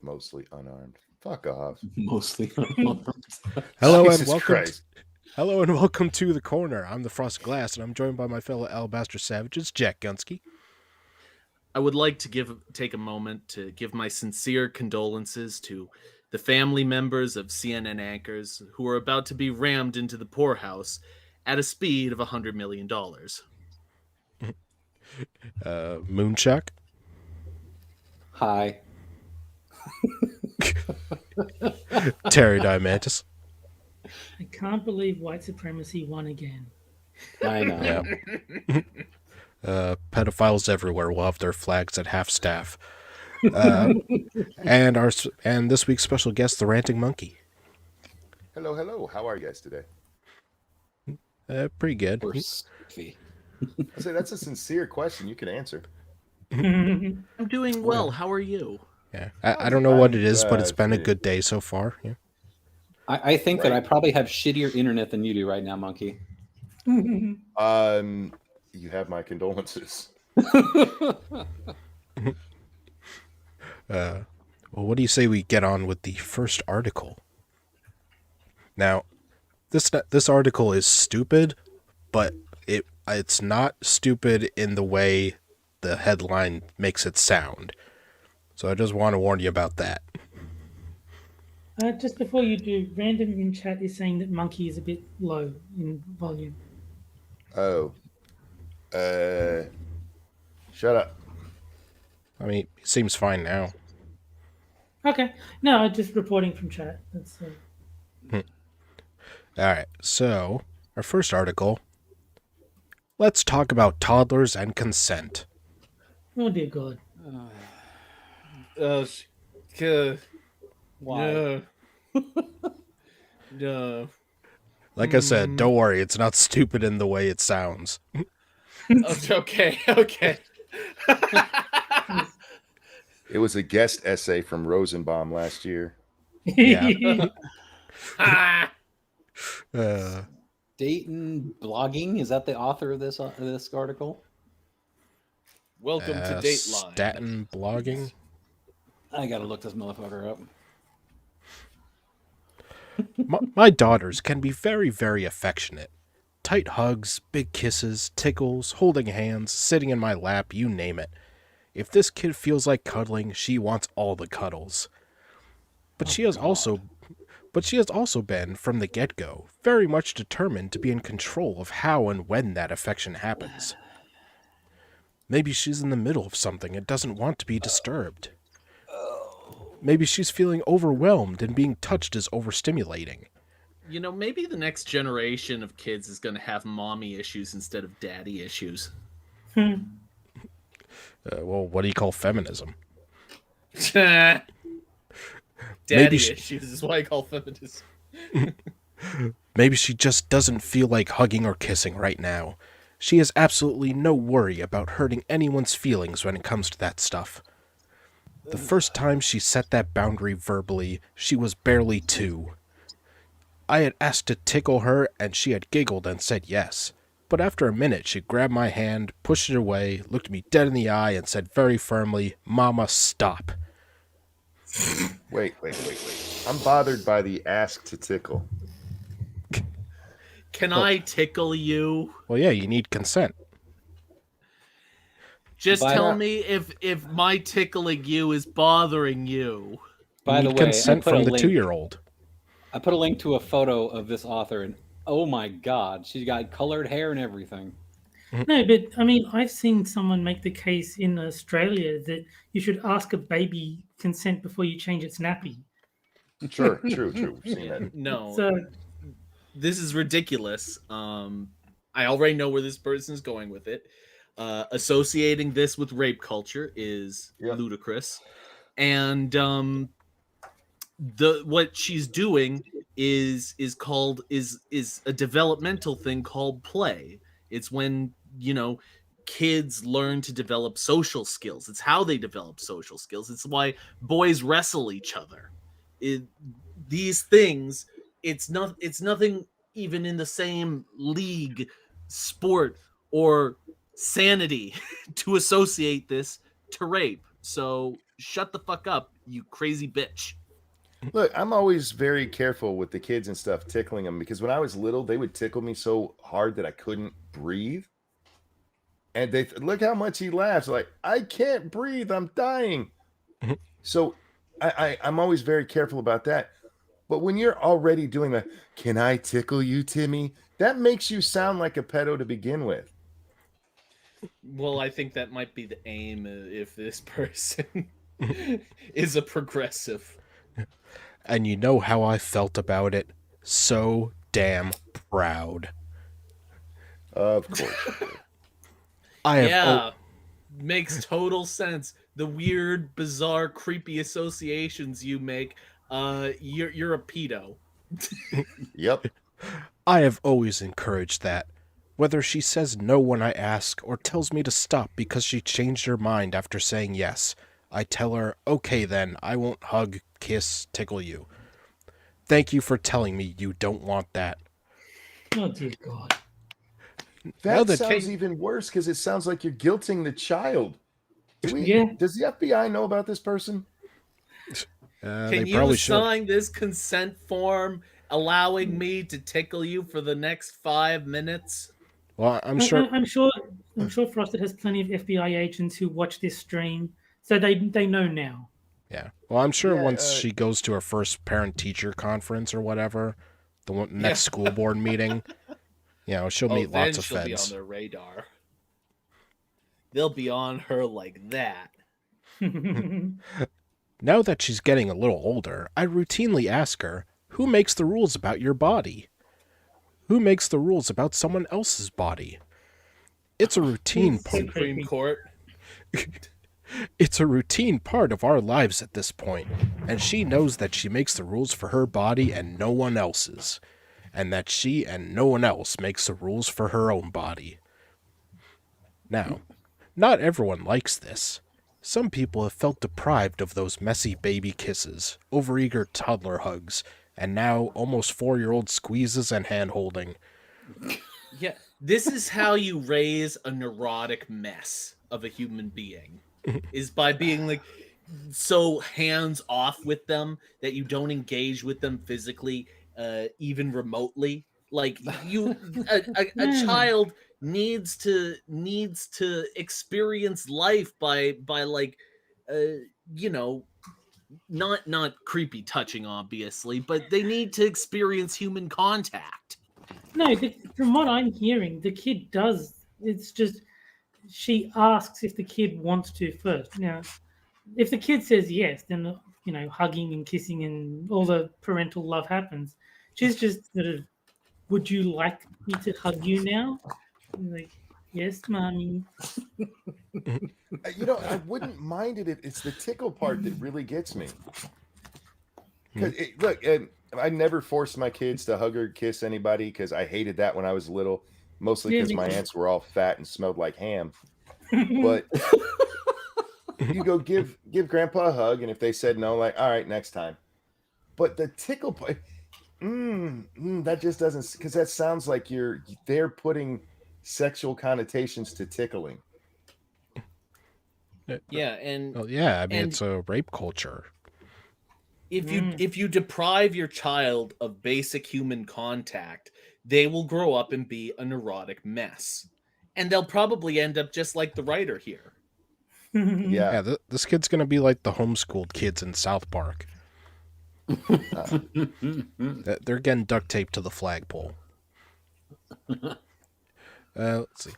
Mostly unarmed. Fuck off. Mostly. Hello and Jesus welcome. Christ. Hello and welcome to the corner. I'm the Frost Glass, and I'm joined by my fellow Alabaster Savages, Jack Gunsky. I would like to take a moment to give my sincere condolences to the family members of CNN anchors who are about to be rammed into the poorhouse at a speed of $100 million. Moonshock. Hi. Terry Diamantis. I can't believe white supremacy won again. I know. Yeah. Pedophiles everywhere will have their flags at half staff. And this week's special guest, the Ranting Monkey. Hello, hello. How are you guys today? Pretty good. We're spiffy. I say that's a sincere question. You can answer. I'm doing well. How are you? Yeah, I don't know what it is, but it's been a good day so far. Yeah. I think that I probably have shittier internet than you do right now, Monkey. You have my condolences. Well, what do you say we get on with the first article? Now, this article is stupid, but it's not stupid in the way the headline makes it sound. So I just want to warn you about that. Just before you do, Random in chat is saying that Monkey is a bit low in volume. Oh. Shut up. I mean, it seems fine now. Okay. No, just reporting from chat. That's All right, so our first article. Let's talk about toddlers and consent. Oh dear God. Why? No. Like I said, don't worry, it's not stupid in the way it sounds. Okay. It was a guest essay from Rosenbaum last year. Yeah. Dayton Blogging, is that the author of this article? Welcome to Dateline. Staten blogging. I gotta look this motherfucker up. My daughters can be very, very affectionate. Tight hugs, big kisses, tickles, holding hands, sitting in my lap, you name it. If this kid feels like cuddling, she wants all the cuddles. But she has also been, from the get-go, very much determined to be in control of how and when that affection happens. Maybe she's in the middle of something and doesn't want to be disturbed. Maybe she's feeling overwhelmed and being touched is overstimulating. You know, maybe the next generation of kids is going to have mommy issues instead of daddy issues. Well, what do you call feminism? Daddy Maybe issues is what I call feminism. Maybe she just doesn't feel like hugging or kissing right now. She has absolutely no worry about hurting anyone's feelings when it comes to that stuff. The first time she set that boundary verbally, she was barely 2. I had asked to tickle her, and she had giggled and said yes. But after a minute, she grabbed my hand, pushed it away, looked me dead in the eye, and said very firmly, "Mama, stop." Wait. I'm bothered by the ask to tickle. Can I tickle you? Well, yeah, you need consent. Just tell me if my tickling you is bothering you. By You the need way, consent from the 2-year-old. I put a link to a photo of this author, and oh my God, she's got colored hair and everything. No, but I mean, I've seen someone make the case in Australia that you should ask a baby consent before you change its nappy. True. We've seen that. No, So, this is ridiculous. I already know where this person is going with it. Associating this with rape culture is ludicrous, and what she's doing is a developmental thing called play. It's when kids learn to develop social skills. It's how they develop social skills. It's why boys wrestle each other. These things, it's nothing even in the same league, sport, or sanity to associate this to rape. So shut the fuck up. you crazy bitch. Look, I'm always very careful with the kids and stuff, tickling them, because when I was little, they would tickle me so hard that I couldn't breathe. And they look how much he laughs. Like, I can't breathe. I'm dying. So I'm always very careful about that. But when you're already doing the, can I tickle you, Timmy? That makes you sound like a pedo to begin with. Well, I think that might be the aim if this person is a progressive. And you know how I felt about it? So damn proud. Of course. I have Yeah, makes total sense. The weird, bizarre, creepy associations you make. You're a pedo. Yep. I have always encouraged that. Whether she says no when I ask or tells me to stop because she changed her mind after saying yes, I tell her, okay then, I won't hug, kiss, tickle you. Thank you for telling me you don't want that. Oh dear God. Now That that- sounds even worse because it sounds like you're guilting the child. Yeah. Does the FBI know about this person? They Can you probably should. sign this consent form allowing me to tickle you for the next 5 minutes? Well, I'm sure. I'm sure Frosted has plenty of FBI agents who watch this stream, so they know now. Yeah. Well, I'm sure Yeah, once she goes to her first parent-teacher conference or whatever, the next school board meeting, she'll meet then lots of she'll be on feds. their radar. They'll be on her like that. Now that she's getting a little older, I routinely ask her, who makes the rules about your body? Who makes the rules about someone else's body? It's a routine part. Supreme Court. It's a routine part of our lives at this point, and she knows that she makes the rules for her body and no one else's, and that she and no one else makes the rules for her own body. Now, not everyone likes this. Some people have felt deprived of those messy baby kisses, overeager toddler hugs, and now almost 4-year-old squeezes and hand-holding. Yeah, this is how you raise a neurotic mess of a human being, is by being like so hands off with them that you don't engage with them physically, even remotely. Like a child needs to experience life by like not creepy touching, obviously, but they need to experience human contact. No, from what I'm hearing, the kid does. It's just she asks if the kid wants to first. Now, if the kid says yes, then hugging and kissing and all the parental love happens. She's just sort of, would you like me to hug you now? I'm like, yes, mommy. I wouldn't mind it if it's the tickle part that really gets me. Because look, I never forced my kids to hug or kiss anybody because I hated that when I was little, mostly because my aunts were all fat and smelled like ham. But you go give grandpa a hug, and if they said no, like, all right, next time. But the tickle part, that just doesn't, because that sounds like they're putting sexual connotations to tickling. Yeah, and Well, yeah, I mean, it's a rape culture. if you deprive your child of basic human contact, they will grow up and be a neurotic mess, and they'll probably end up just like the writer here. Yeah. Yeah, this kid's gonna be like the homeschooled kids in South Park. They're getting duct taped to the flagpole. Let's see.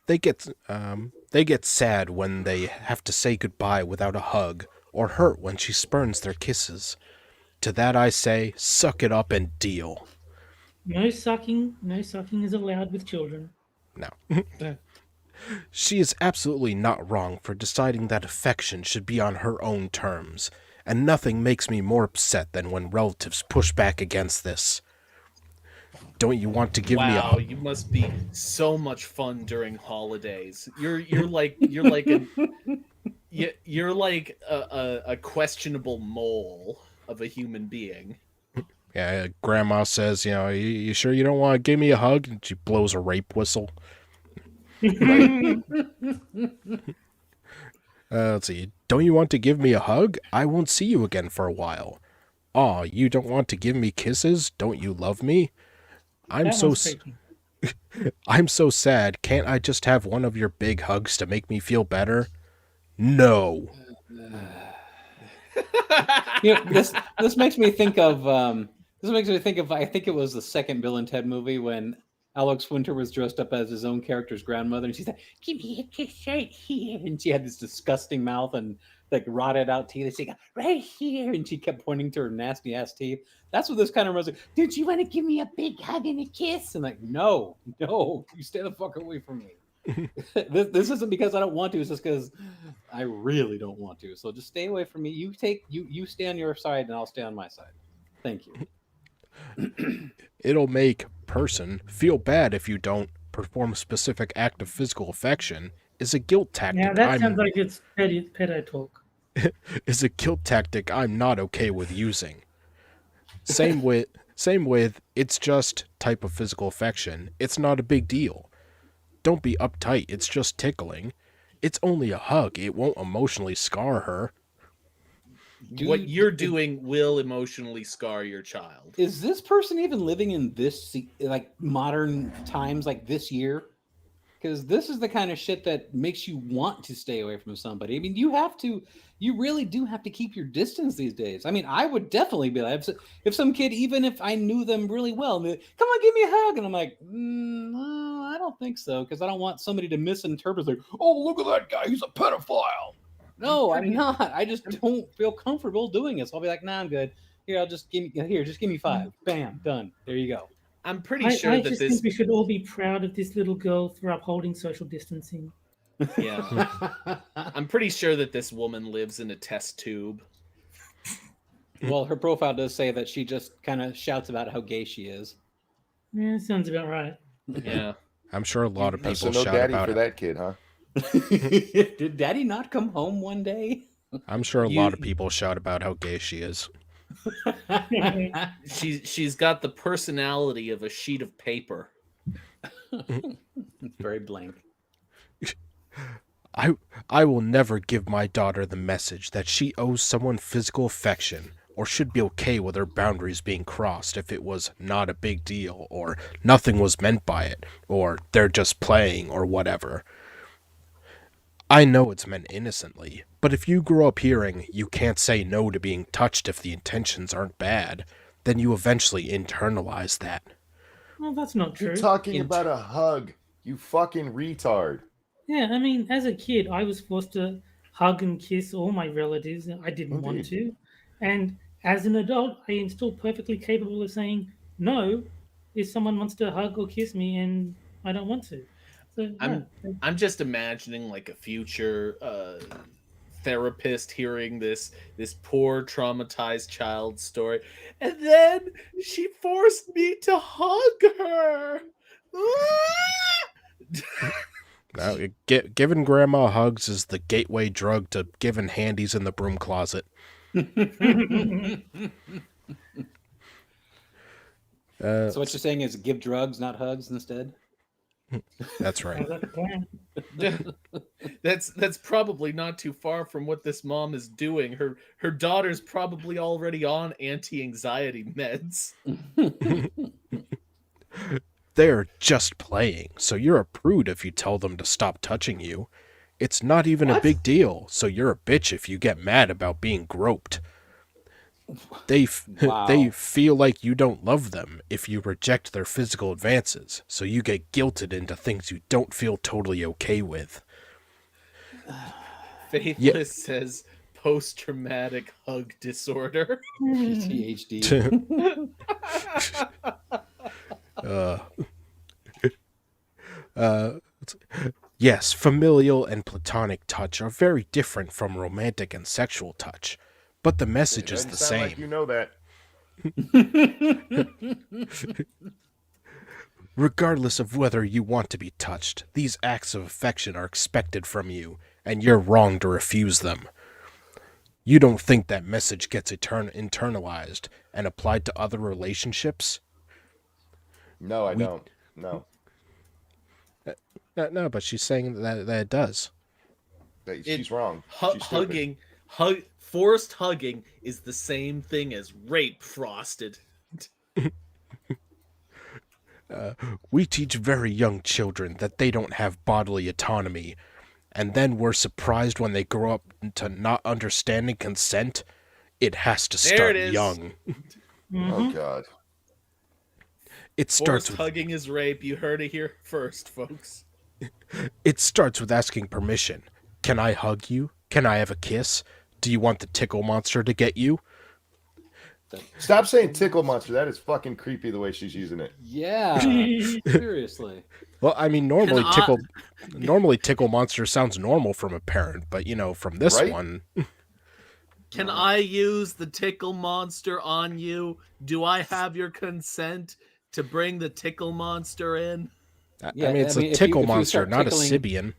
They get sad when they have to say goodbye without a hug, or hurt when she spurns their kisses. To that I say, suck it up and deal. No sucking is allowed with children. No. She is absolutely not wrong for deciding that affection should be on her own terms, and nothing makes me more upset than when relatives push back against this. Don't you want to give me a Wow, hug? you must be so much fun during holidays. You're like a questionable mole of a human being. Yeah, grandma says, you sure you don't want to give me a hug? And she blows a rape whistle. Let's see. Don't you want to give me a hug? I won't see you again for a while. Aw, you don't want to give me kisses? Don't you love me? I'm That so one's creepy. I'm so sad. Can't I just have one of your big hugs to make me feel better? No. This makes me think of I think it was the second Bill and Ted movie when Alex Winter was dressed up as his own character's grandmother, and she said, "Give me a kiss right here," and she had this disgusting mouth and like rotted out teeth. And she got right here, and she kept pointing to her nasty ass teeth. That's what this kind of was like. Did you want to give me a big hug and a kiss? And like, no, you stay the fuck away from me. This isn't because I don't want to. It's just because I really don't want to. So just stay away from me. You stay on your side, and I'll stay on my side. Thank you. It'll make person feel bad if you don't perform a specific act of physical affection is a guilt tactic. Now that sounds like it's pedo talk. Is a guilt tactic I'm not okay with using. Same with it's just type of physical affection. It's not a big deal. Don't be uptight. It's just tickling. It's only a hug. It won't emotionally scar her. What you're doing will emotionally scar your child. Is this person even living in this like modern times, like this year? Because this is the kind of shit that makes you want to stay away from somebody. I mean, you really do have to keep your distance these days. I mean, I would definitely be like, if some kid, even if I knew them really well, and come on, give me a hug, and I'm like, no, I don't think so, because I don't want somebody to misinterpret, like, oh, look at that guy, he's a pedophile. No, I'm not. I just don't feel comfortable doing it. So I'll be like, nah, I'm good. Here, just give me 5. Bam, done. There you go. I'm pretty sure I that just this. think we should all be proud of this little girl for upholding social distancing. Yeah, I'm pretty sure that this woman lives in a test tube. Well, her profile does say that she just kind of shouts about how gay she is. Yeah, sounds about right. Yeah, I'm sure a lot of people So no shout daddy about for it. that kid, huh? Did Daddy not come home one day? I'm sure a lot of people shout about how gay she is. she's got the personality of a sheet of paper. Very blank. I will never give my daughter the message that she owes someone physical affection or should be okay with her boundaries being crossed if it was not a big deal or nothing was meant by it or they're just playing or whatever. I know it's meant innocently, but if you grow up hearing you can't say no to being touched if the intentions aren't bad, then you eventually internalize that. Well, that's not true. You're talking about a hug, you fucking retard. Yeah, I mean, as a kid, I was forced to hug and kiss all my relatives. I didn't want to. And as an adult, I am still perfectly capable of saying no if someone wants to hug or kiss me and I don't want to. So, I'm just imagining like a future therapist hearing this poor traumatized child's story, and then she forced me to hug her. Now, giving grandma hugs is the gateway drug to giving handies in the broom closet. So what you're saying is give drugs, not hugs, instead? That's right. That's probably not too far from what this mom is doing. Her daughter's probably already on anti-anxiety meds. They're just playing, so you're a prude if you tell them to stop touching you. It's not even a big deal, so you're a bitch if you get mad about being groped. They feel like you don't love them if you reject their physical advances, so you get guilted into things you don't feel totally okay with. Faithless says post-traumatic hug disorder. PTHD. Yes, familial and platonic touch are very different from romantic and sexual touch, but the message is the same. Like you know that. Regardless of whether you want to be touched, these acts of affection are expected from you, and you're wrong to refuse them. You don't think that message gets internalized and applied to other relationships? No, I don't. No. No, but she's saying that it does. She's wrong. She's stupid. Forced hugging is the same thing as rape, Frosted. We teach very young children that they don't have bodily autonomy, and then we're surprised when they grow up to not understanding consent. It has to There start it is. young. Oh God. It starts Forced with hugging is rape. You heard it here first, folks. It starts with asking permission. Can I hug you? Can I have a kiss? Do you want the tickle monster to get you? Stop saying tickle monster. That is fucking creepy the way she's using it. Yeah, seriously. Well, I mean, normally Can I- tickle monster sounds normal from a parent, but from this Right? one, Can I use the tickle monster on you? Do I have your consent to bring the tickle monster in? Yeah, I mean, it's I mean, a if you- tickle if you monster, start not tickling- a Sibian.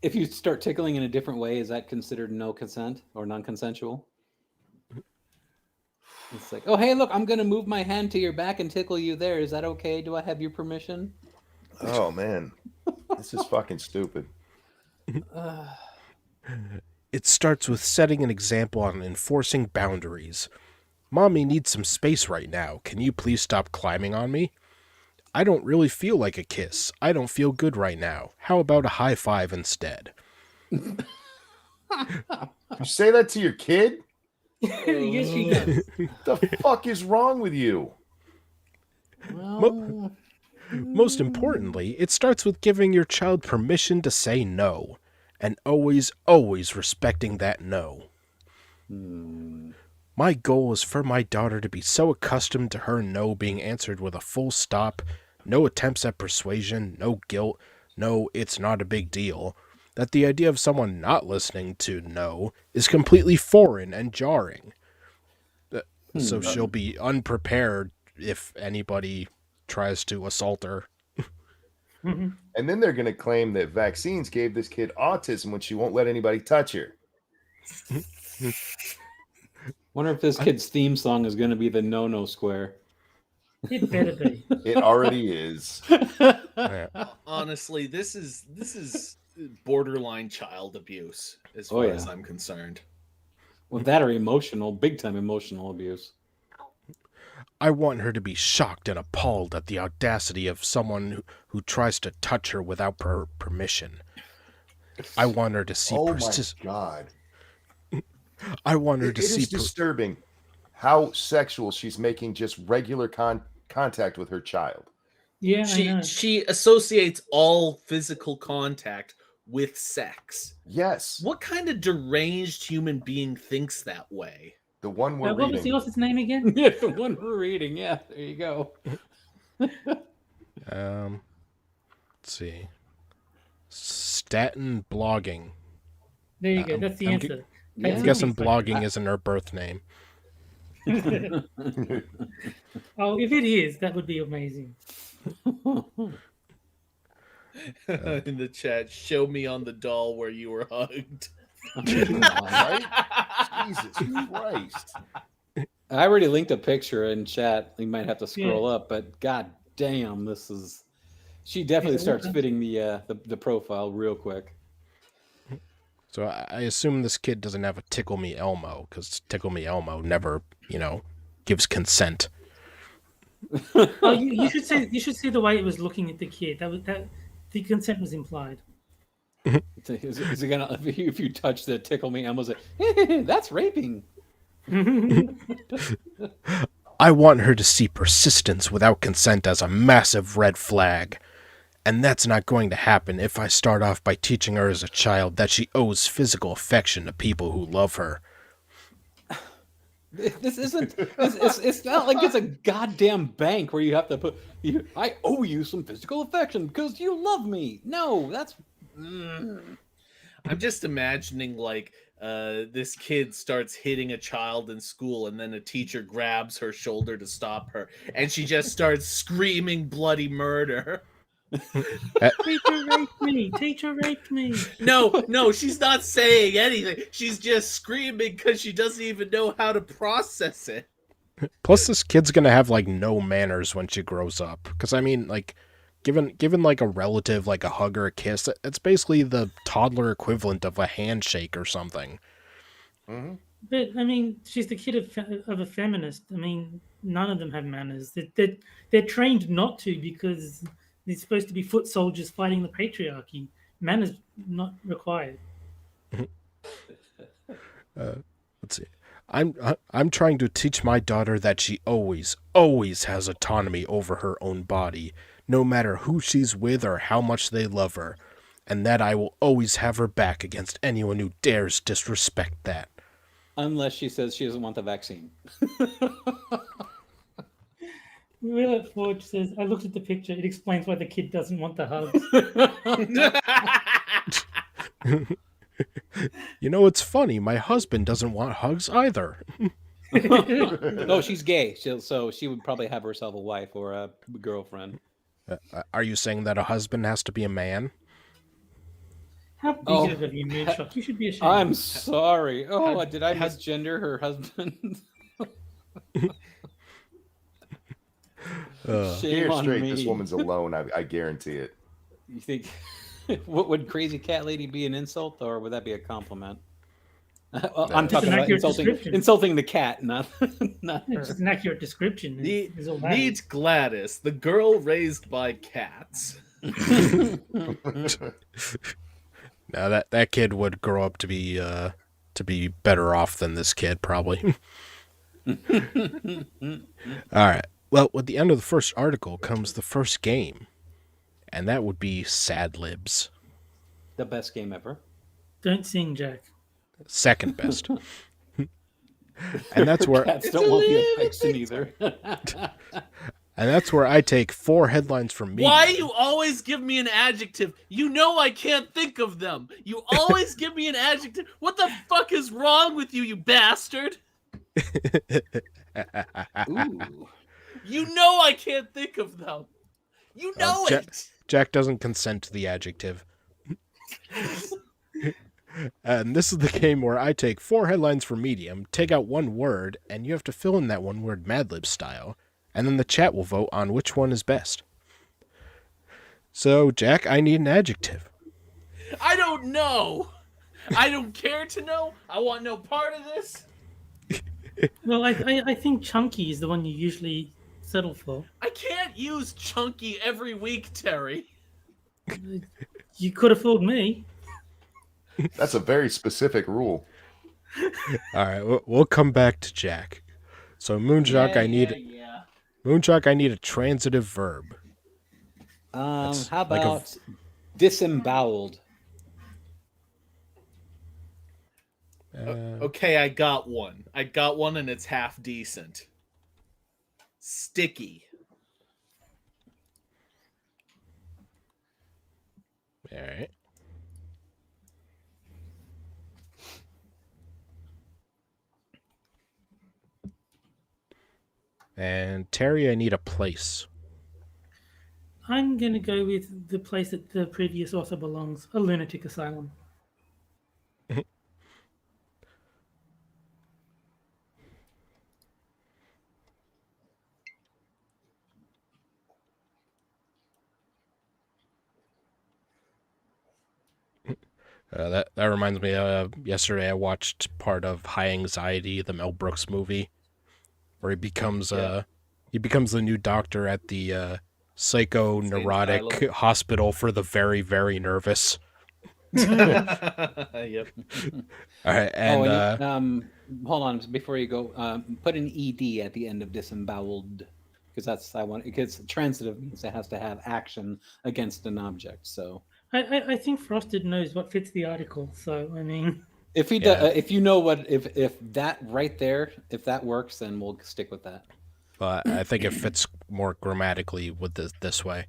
If you start tickling in a different way, is that considered no consent or non-consensual? It's like, oh, hey, look, I'm going to move my hand to your back and tickle you there. Is that okay? Do I have your permission? Oh man, this is fucking stupid. It starts with setting an example on enforcing boundaries. Mommy needs some space right now. Can you please stop climbing on me? I don't really feel like a kiss. I don't feel good right now. How about a high five instead? You say that to your kid? Yes, she does. The fuck is wrong with you? Well, Most importantly, it starts with giving your child permission to say no, and always, always respecting that no. My goal is for my daughter to be so accustomed to her no being answered with a full stop, no attempts at persuasion, no guilt, no it's not a big deal, that the idea of someone not listening to no is completely foreign and jarring. So she'll be unprepared if anybody tries to assault her. And then they're going to claim that vaccines gave this kid autism when she won't let anybody touch her. wonder if this kid's theme song is going to be the no-no square. It better be. It already is. Honestly, this is borderline child abuse as Oh, far yeah. as I'm concerned. Well, that or emotional, big-time emotional abuse. I want her to be shocked and appalled at the audacity of someone who tries to touch her without permission. I want her to see Oh my persist. God. I want her It to is see. disturbing how sexual she's making just regular contact with her child. Yeah, I know. She associates all physical contact with sex. Yes. What kind of deranged human being thinks that way? The one we're What was the reading. author's name again? Yeah, the one we're reading. Yeah, there you go. Let's see. Statin blogging. There you go. That's the I'm answer. Yeah. I'm guessing blogging isn't her birth name. Oh, if it is, that would be amazing. In the chat, show me on the doll where you were hugged. Right? Jesus Christ. I already linked a picture in chat. You might have to scroll up, but god damn, this is. She definitely Yeah, starts okay. fitting the profile real quick. So I assume this kid doesn't have a Tickle Me Elmo, because Tickle Me Elmo never, gives consent. Oh, you should see the way it was looking at the kid. The consent was implied. Is it gonna if you touch the tickle me Elmo's like, that's raping. I want her to see persistence without consent as a massive red flag. And that's not going to happen if I start off by teaching her as a child that she owes physical affection to people who love her. This isn't. It's not like it's a goddamn bank where you have to put. I owe you some physical affection because you love me. No, that's. I'm just imagining this kid starts hitting a child in school, and then a teacher grabs her shoulder to stop her, and she just starts screaming bloody murder. Teacher raped me. Teacher raped me. No, she's not saying anything. She's just screaming because she doesn't even know how to process it. Plus, this kid's gonna have, no manners when she grows up. Because, given like a relative, like a hug or a kiss, it's basically the toddler equivalent of a handshake or something. Hmm. But I mean, she's the kid of a feminist. I mean, none of them have manners. They're trained not to because they're supposed to be foot soldiers fighting the patriarchy. Manners not required. Let's see. I'm trying to teach my daughter that she always has autonomy over her own body, no matter who she's with or how much they love her, and that I will always have her back against anyone who dares disrespect that. Unless she says she doesn't want the vaccine. Will Forge says, I looked at the picture. It explains why the kid doesn't want the hugs. You know, it's funny. My husband doesn't want hugs either. Oh, she's gay, so she would probably have herself a wife or a girlfriend. Are you saying that a husband has to be a man? How bigoted of you, Moonshock. You should be ashamed. I'm sorry. Oh, did I misgender her husband? Shame Here, on straight, me. this woman's alone. I guarantee it. You think? What would crazy cat lady be an insult, or would that be a compliment? I'm Just talking an about accurate description. insulting the cat, not It's her. just an accurate description. Is all that Meet is. Gladys, the girl raised by cats. Now that kid would grow up to be better off than this kid, probably. All right. Well, with the end of the first article comes the first game, and that would be Sad Libs. The best game ever. Don't sing, Jack. Second best. And that's where Cats don't want the affection either. and that's where I take 4 headlines from me. Why you always give me an adjective? You know I can't think of them. You always give me an adjective. What the fuck is wrong with you, you bastard? Ooh. You know I can't think of them. You know it. Jack doesn't consent to the adjective. And this is the game where I take 4 headlines from Medium, take out 1 word, and you have to fill in that 1 word Mad Lib style, and then the chat will vote on which one is best. So, Jack, I need an adjective. I don't know. I don't care to know. I want no part of this. Well, I think chunky is the one you usually settle for. I can't use chunky every week, Terry. You could have fooled me. That's a very specific rule. All right, we'll come back to Jack. So, Moonshock, Moonshock, I need a transitive verb. How like a- about disemboweled? Okay, I got one. And it's half decent. Sticky. All right. And Terry, I need a place. I'm going to go with the place that the previous author belongs, a lunatic asylum. That reminds me. Yesterday I watched part of High Anxiety, the Mel Brooks movie, where he becomes the new doctor at the psychoneurotic hospital for the very, very nervous. Yep. All right, and hold on before you go. Put an ed at the end of disemboweled, because because transitive means it has to have action against an object. So I think Frosted knows what fits the article. So I mean, if he does, if you know what, if that right there, if that works, then we'll stick with that. but I think it fits more grammatically with this way.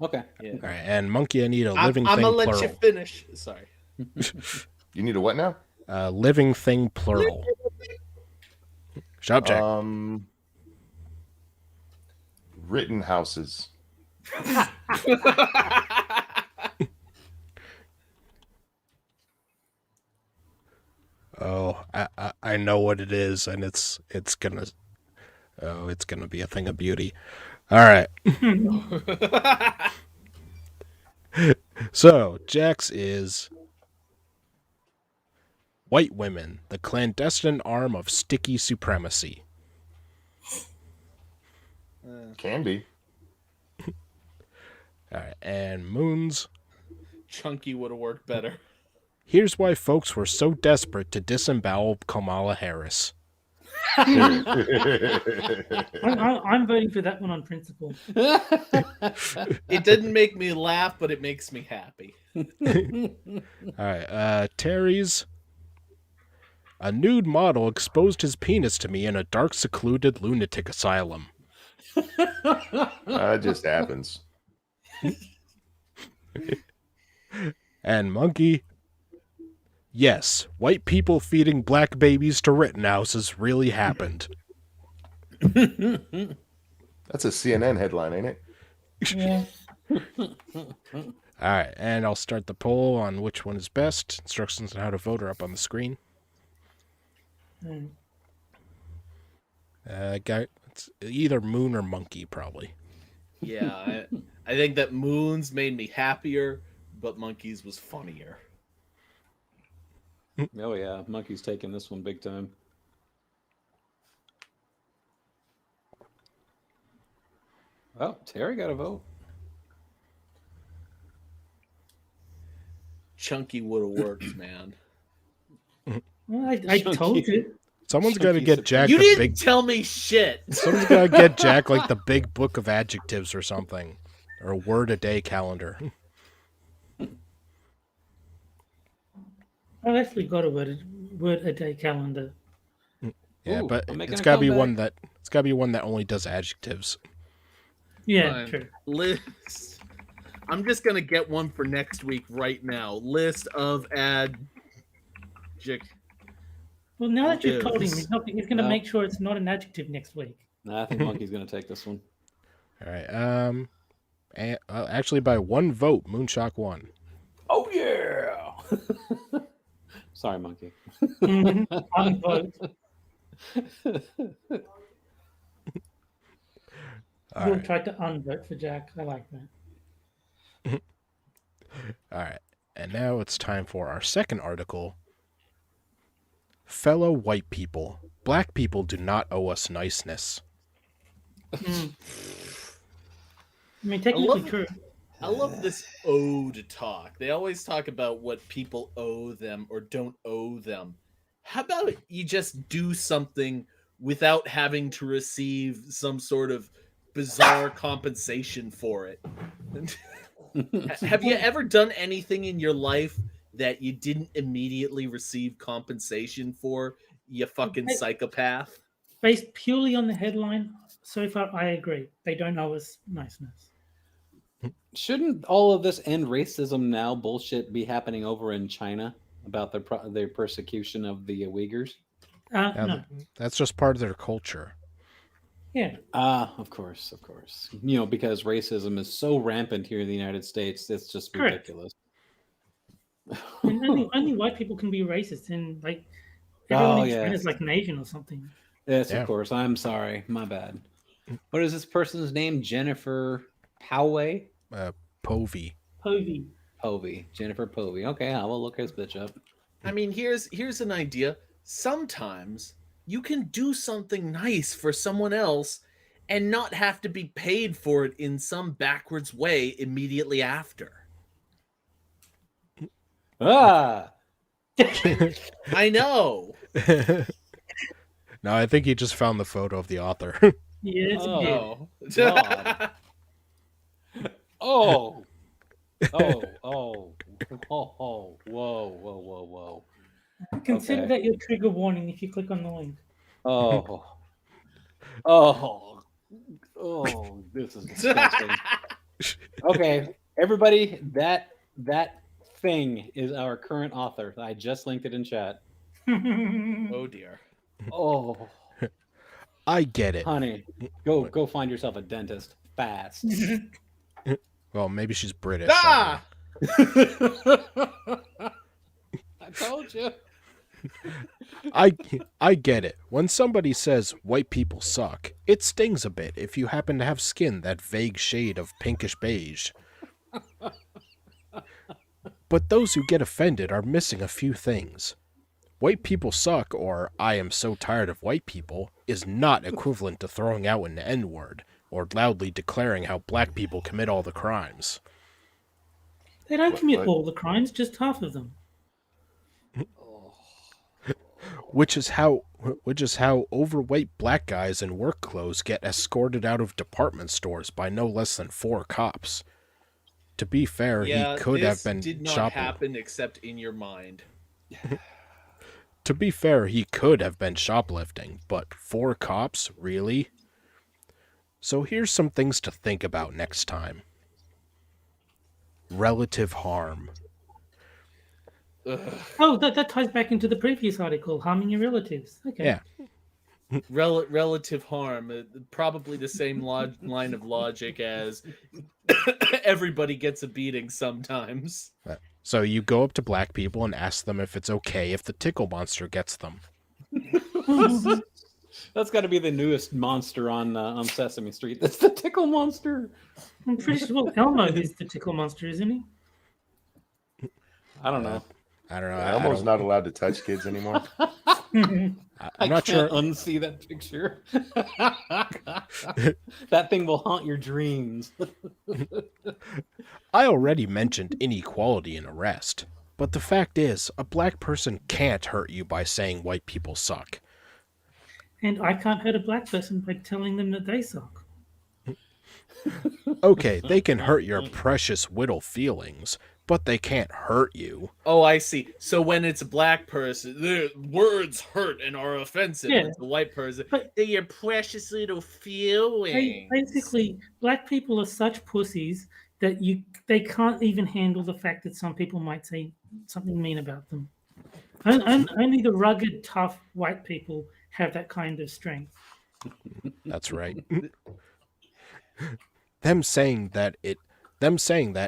Okay. Yeah. All right, and Monkey, I need a living I'm thing gonna let plural. you finish. Sorry. You need a what now? Living thing plural. Shut up, Jack. Written houses. Oh, I know what it is, and it's gonna be a thing of beauty. All right. So, Jax is white women, the clandestine arm of sticky supremacy. Can be. All right, and Moon's. Chunky would have worked better. Here's why folks were so desperate to disembowel Kamala Harris. I'm voting for that one on principle. It didn't make me laugh, but it makes me happy. All right, Terry's. A nude model exposed his penis to me in a dark, secluded lunatic asylum. It just happens. And Monkey. Yes, white people feeding black babies to Rittenhouses really happened. That's a CNN headline, ain't it? Yeah. All right, and I'll start the poll on which one is best. Instructions on how to vote are up on the screen. It's either Moon or Monkey, probably. Yeah, I think that Moon's made me happier, but Monkey's was funnier. Oh yeah, Monkey's taking this one big time. Oh, Terry got a vote. Chunky would have worked, man. Well, I told you. Someone's got to get Jack You the didn't big. tell me shit. Someone's got to get Jack like the big book of adjectives or something, or a word a day calendar. I've actually got a word a day calendar. Yeah, Ooh, but I'm making it's a got to be comeback. one that only does adjectives. Yeah, Fine. true. List. I'm just gonna get one for next week right now. List of Well, now that you've told him, Yes. he's going to No. make sure it's not an adjective next week. Nah, I think Monkey's gonna take this one. All right. And, actually, by one vote, Moonshock won. Oh yeah. Sorry, Monkey. Unvote. All Will right. tried to unvote for Jack. I like that. All right. And now it's time for our second article. Fellow white people, black people do not owe us niceness. I mean, technically true. I love this ode talk. They always talk about what people owe them or don't owe them. How about you just do something without having to receive some sort of bizarre compensation for it? Have you ever done anything in your life that you didn't immediately receive compensation for, you fucking psychopath? Based purely on the headline, so far I agree. They don't owe us niceness. Shouldn't all of this end racism now bullshit be happening over in China about their persecution of the Uyghurs? No. That's just part of their culture. Yeah. Of course. Because racism is so rampant here in the United States, it's just Correct. ridiculous. And only white people can be racist, and like everyone in China is like an Asian or something. Yes, Yeah. of course. I'm sorry. My bad. What is this person's name? Jennifer Poway? Povey. Povey. Jennifer Povey. Okay, I will look this bitch up. I mean, here's an idea. Sometimes you can do something nice for someone else and not have to be paid for it in some backwards way immediately after. Ah! I know. No, I think he just found the photo of the author. Yeah, it's a bit. Oh. God. Oh. Whoa. Consider Okay. that your trigger warning if you click on the link. This is disgusting. Okay, everybody, that thing is our current author. I just linked it in chat. Oh dear. Oh, I get it. honey, go find yourself a dentist fast. Well, maybe she's British. Ah! I told you. I get it. When somebody says white people suck, It stings a bit if you happen to have skin that vague shade of pinkish beige. But those who get offended are missing a few things. White people suck, or I am so tired of white people, is not equivalent to throwing out an N-word, or loudly declaring how black people commit all the crimes. They don't commit What? all the crimes, just half of them. Which is how overweight black guys in work clothes get escorted out of department stores by no less than 4 cops. To be fair, Yeah, he could have been did not shoplifting. happen except in your mind. To be fair, he could have been shoplifting, but 4 cops, really? So here's some things to think about next time. Relative harm. Oh, that ties back into the previous article, harming your relatives. Okay. Yeah. Relative harm, probably the same line of logic as everybody gets a beating sometimes. So you go up to black people and ask them if it's okay if the tickle monster gets them. That's got to be the newest monster on Sesame Street. That's the tickle monster. I'm pretty sure Elmo is the tickle monster, isn't he? I don't know. I don't know. Elmo's not allowed to touch kids anymore. I'm not sure. Unsee that picture. That thing will haunt your dreams. I already mentioned inequality in arrest, but the fact is, a black person can't hurt you by saying white people suck. And I can't hurt a black person by telling them that they suck. Okay, they can hurt your precious whittle feelings, but they can't hurt you. Oh, I see. So when it's a black person, their words hurt and are offensive. Yeah. When it's a white person, But- they're your precious little feelings. Basically, black people are such pussies that they can't even handle the fact that some people might say something mean about them. Only the rugged, tough white people have that kind of strength. That's right. Them saying that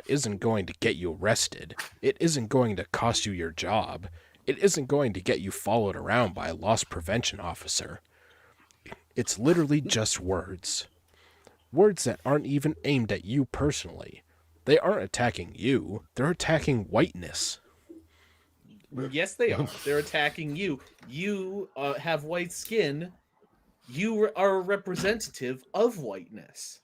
isn't going to get you arrested. It isn't going to cost you your job. It isn't going to get you followed around by a loss prevention officer. It's literally just words. Words that aren't even aimed at you personally. They aren't attacking you. They're attacking whiteness. Yes, they are. They're attacking you. You have white skin. You are a representative of whiteness.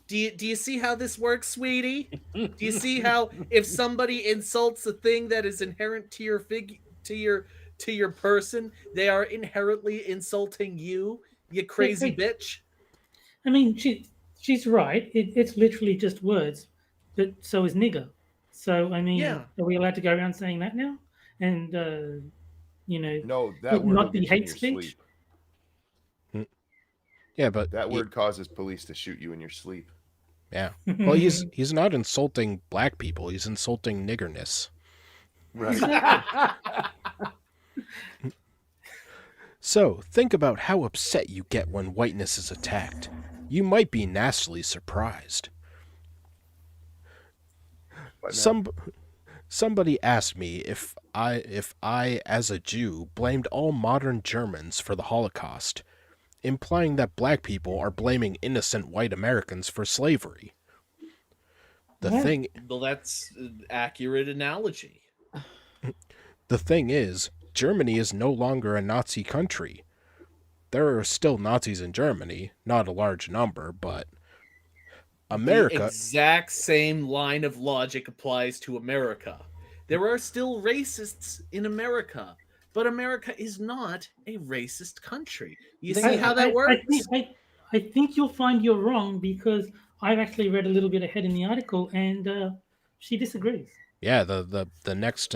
Do you see how this works, sweetie? Do you see how if somebody insults a thing that is inherent to your person, they are inherently insulting you, you crazy bitch? I mean, she's right. It's literally just words, but so is nigger. So I mean, Yeah. are we allowed to go around saying that now? And No, that would word not will be get you in hate your speech? sleep. Yeah, but That word causes police to shoot you in your sleep. yeah. Well, he's not insulting black people. He's insulting niggerness. Right. So, think about how upset you get when whiteness is attacked. You might be nastily surprised. But no. Somebody asked me if I, as a Jew, blamed all modern Germans for the Holocaust, implying that black people are blaming innocent white Americans for slavery. Well, that's an accurate analogy. The thing is, Germany is no longer a Nazi country. There are still Nazis in Germany, not a large number, but The America... exact same line of logic applies to America. There are still racists in America, but America is not a racist country. You see how that works? I think you'll find you're wrong because I've actually read a little bit ahead in the article, and she disagrees. Yeah, the next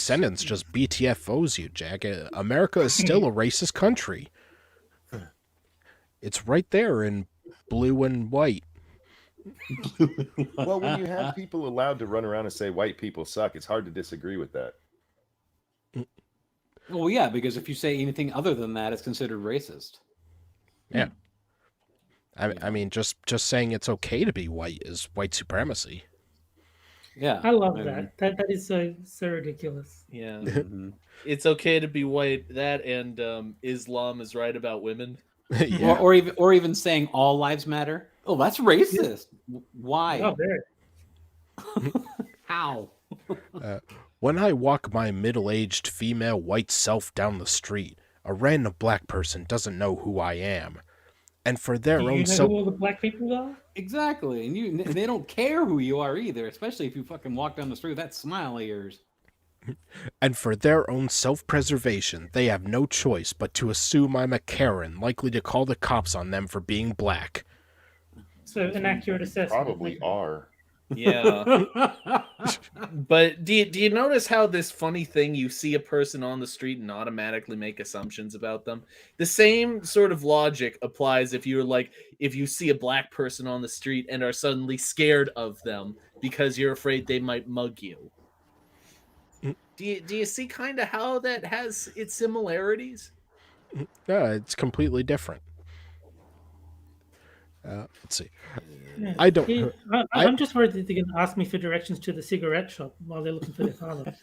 sentence just BTFOs you, Jack. America is still a racist country. It's right there in blue and white. Well, when you have people allowed to run around and say white people suck, it's hard to disagree with that. Well, yeah, because if you say anything other than that, it's considered racist. Yeah. I mean, just saying it's okay to be white is white supremacy. Yeah, I love that. That is so ridiculous. Yeah. Mhm. It's okay to be white. That and Islam is right about women. Yeah. or even saying all lives matter. Oh, that's racist. Why? Oh, very. How? When I walk my middle-aged female white self down the street, a random black person doesn't know who I am. And for their Do own you know self, who all the black people are? Exactly, and they don't care who you are either, especially if you fucking walk down the street with that smile of yours. and for their own self-preservation, they have no choice but to assume I'm a Karen likely to call the cops on them for being black. So an accurate assessment. Probably are. Yeah. But do you notice how this funny thing, you see a person on the street and automatically make assumptions about them? The same sort of logic applies if you see a black person on the street and are suddenly scared of them because you're afraid they might mug you. Do you see kind of how that has its similarities? Yeah, it's completely different. Let's see. Yeah. I don't. Yeah, I'm just worried that they're going to ask me for directions to the cigarette shop while they're looking for their father.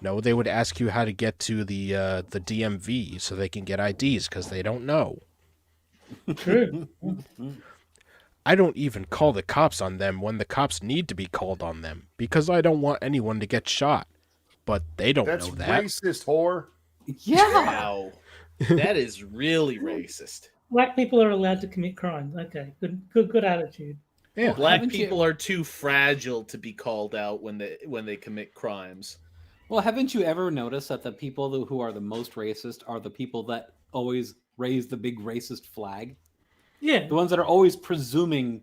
No, they would ask you how to get to the DMV so they can get IDs because they don't know. True. I don't even call the cops on them when the cops need to be called on them because I don't want anyone to get shot. But they don't That's know that. racist, whore. Yeah. Wow. That is really racist. Black people are allowed to commit crimes. Okay, good attitude. Yeah. Black Haven't you- people are too fragile to be called out when they commit crimes. Well, haven't you ever noticed that the people who are the most racist are the people that always raise the big racist flag? Yeah, The ones that are always presuming,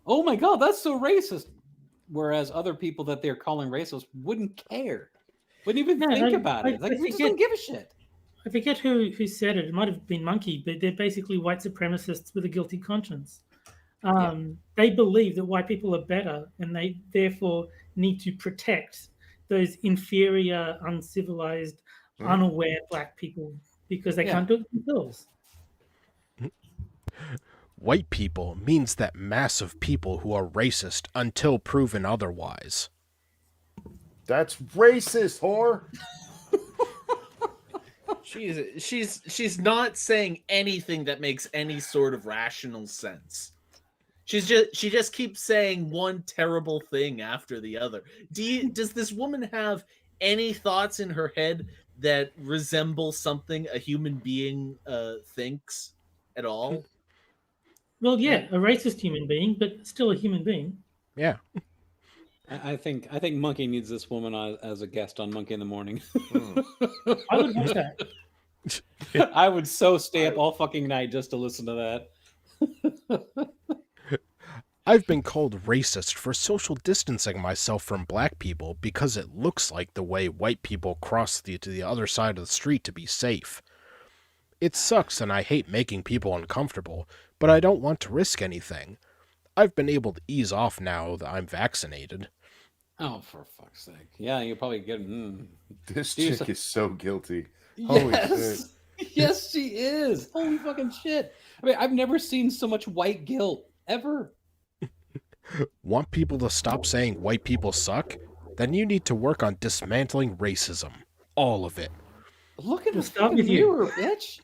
oh my God, that's so racist. Whereas other people that they're calling racist wouldn't care. Wouldn't even Yeah, think I- about I- it. Like, I we just forget- don't give a shit. I forget who said it. It might have been Monkey, but they're basically white supremacists with a guilty conscience. They believe that white people are better, and they therefore need to protect those inferior, uncivilized, unaware black people because they can't do it themselves. White people means that mass of people who are racist until proven otherwise. That's racist, whore. She's not saying anything that makes any sort of rational sense. She just keeps saying one terrible thing after the other. Does this woman have any thoughts in her head that resemble something a human being thinks at all? Well, yeah, a racist human being, but still a human being. Yeah. I think Monkey needs this woman as a guest on Monkey in the Morning. I would watch that. I would so stay up all fucking night just to listen to that. I've been called racist for social distancing myself from black people because it looks like the way white people cross to the other side of the street to be safe. It sucks and I hate making people uncomfortable, but I don't want to risk anything. I've been able to ease off now that I'm vaccinated. Oh, for fuck's sake! Yeah, you'll probably get. This Dude, chick is so guilty. Holy shit. Yes, yes, she is. Holy fucking shit! I mean, I've never seen so much white guilt ever. Want people to stop saying white people suck? Then you need to work on dismantling racism. All of it. Look at the Stop fucking with you. mirror, bitch.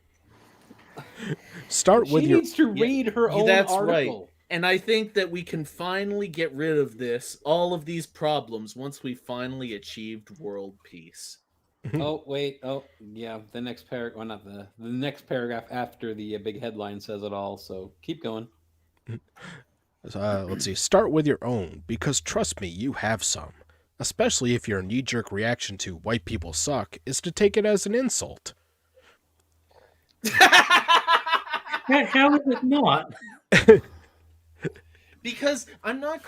Start She with your... needs to read her own That's article. right. And I think that we can finally get rid of all of these problems once we finally achieved world peace. Oh wait. Oh yeah. The next paragraph. Well, not the next paragraph after the big headline says it all. So keep going. Let's see. Start with your own, because trust me, you have some. Especially if your knee-jerk reaction to white people suck is to take it as an insult. How is it not? Because I'm not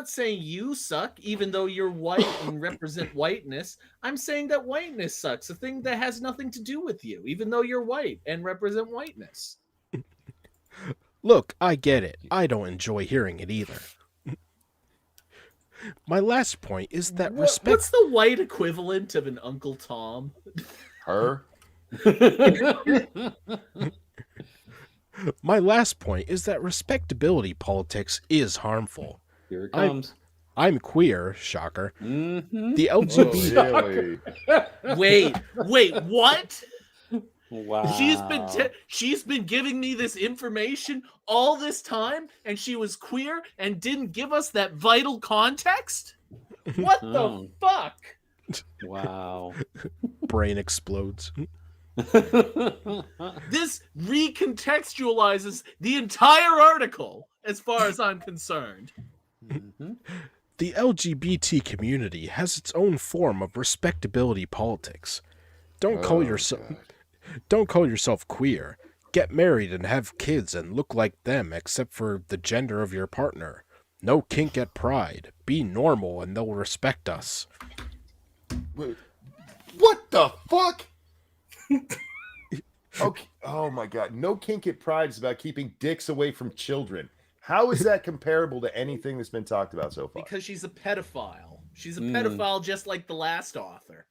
saying you suck, even though you're white and represent whiteness. I'm saying that whiteness sucks, a thing that has nothing to do with you, even though you're white and represent whiteness. Look, I get it. I don't enjoy hearing it either. My last point is that respect... What's the white equivalent of an Uncle Tom? Her? My last point is that respectability politics is harmful. Here it comes. I'm queer, shocker. Mm-hmm. The Oh, LGBT... really? Wait, what? Wow. She's been giving me this information all this time, and she was queer and didn't give us that vital context. What the Oh. fuck? Wow. Brain explodes. This recontextualizes the entire article, as far as I'm concerned. Mhm. The LGBT community has its own form of respectability politics. Don't call yourself queer. Get married and have kids and look like them except for the gender of your partner. No kink at Pride. Be normal and they'll respect us. What the fuck? Okay. Oh my god. No kink at Pride is about keeping dicks away from children. How is that comparable to anything that's been talked about so far? Because she's a pedophile. She's a pedophile just like the last author.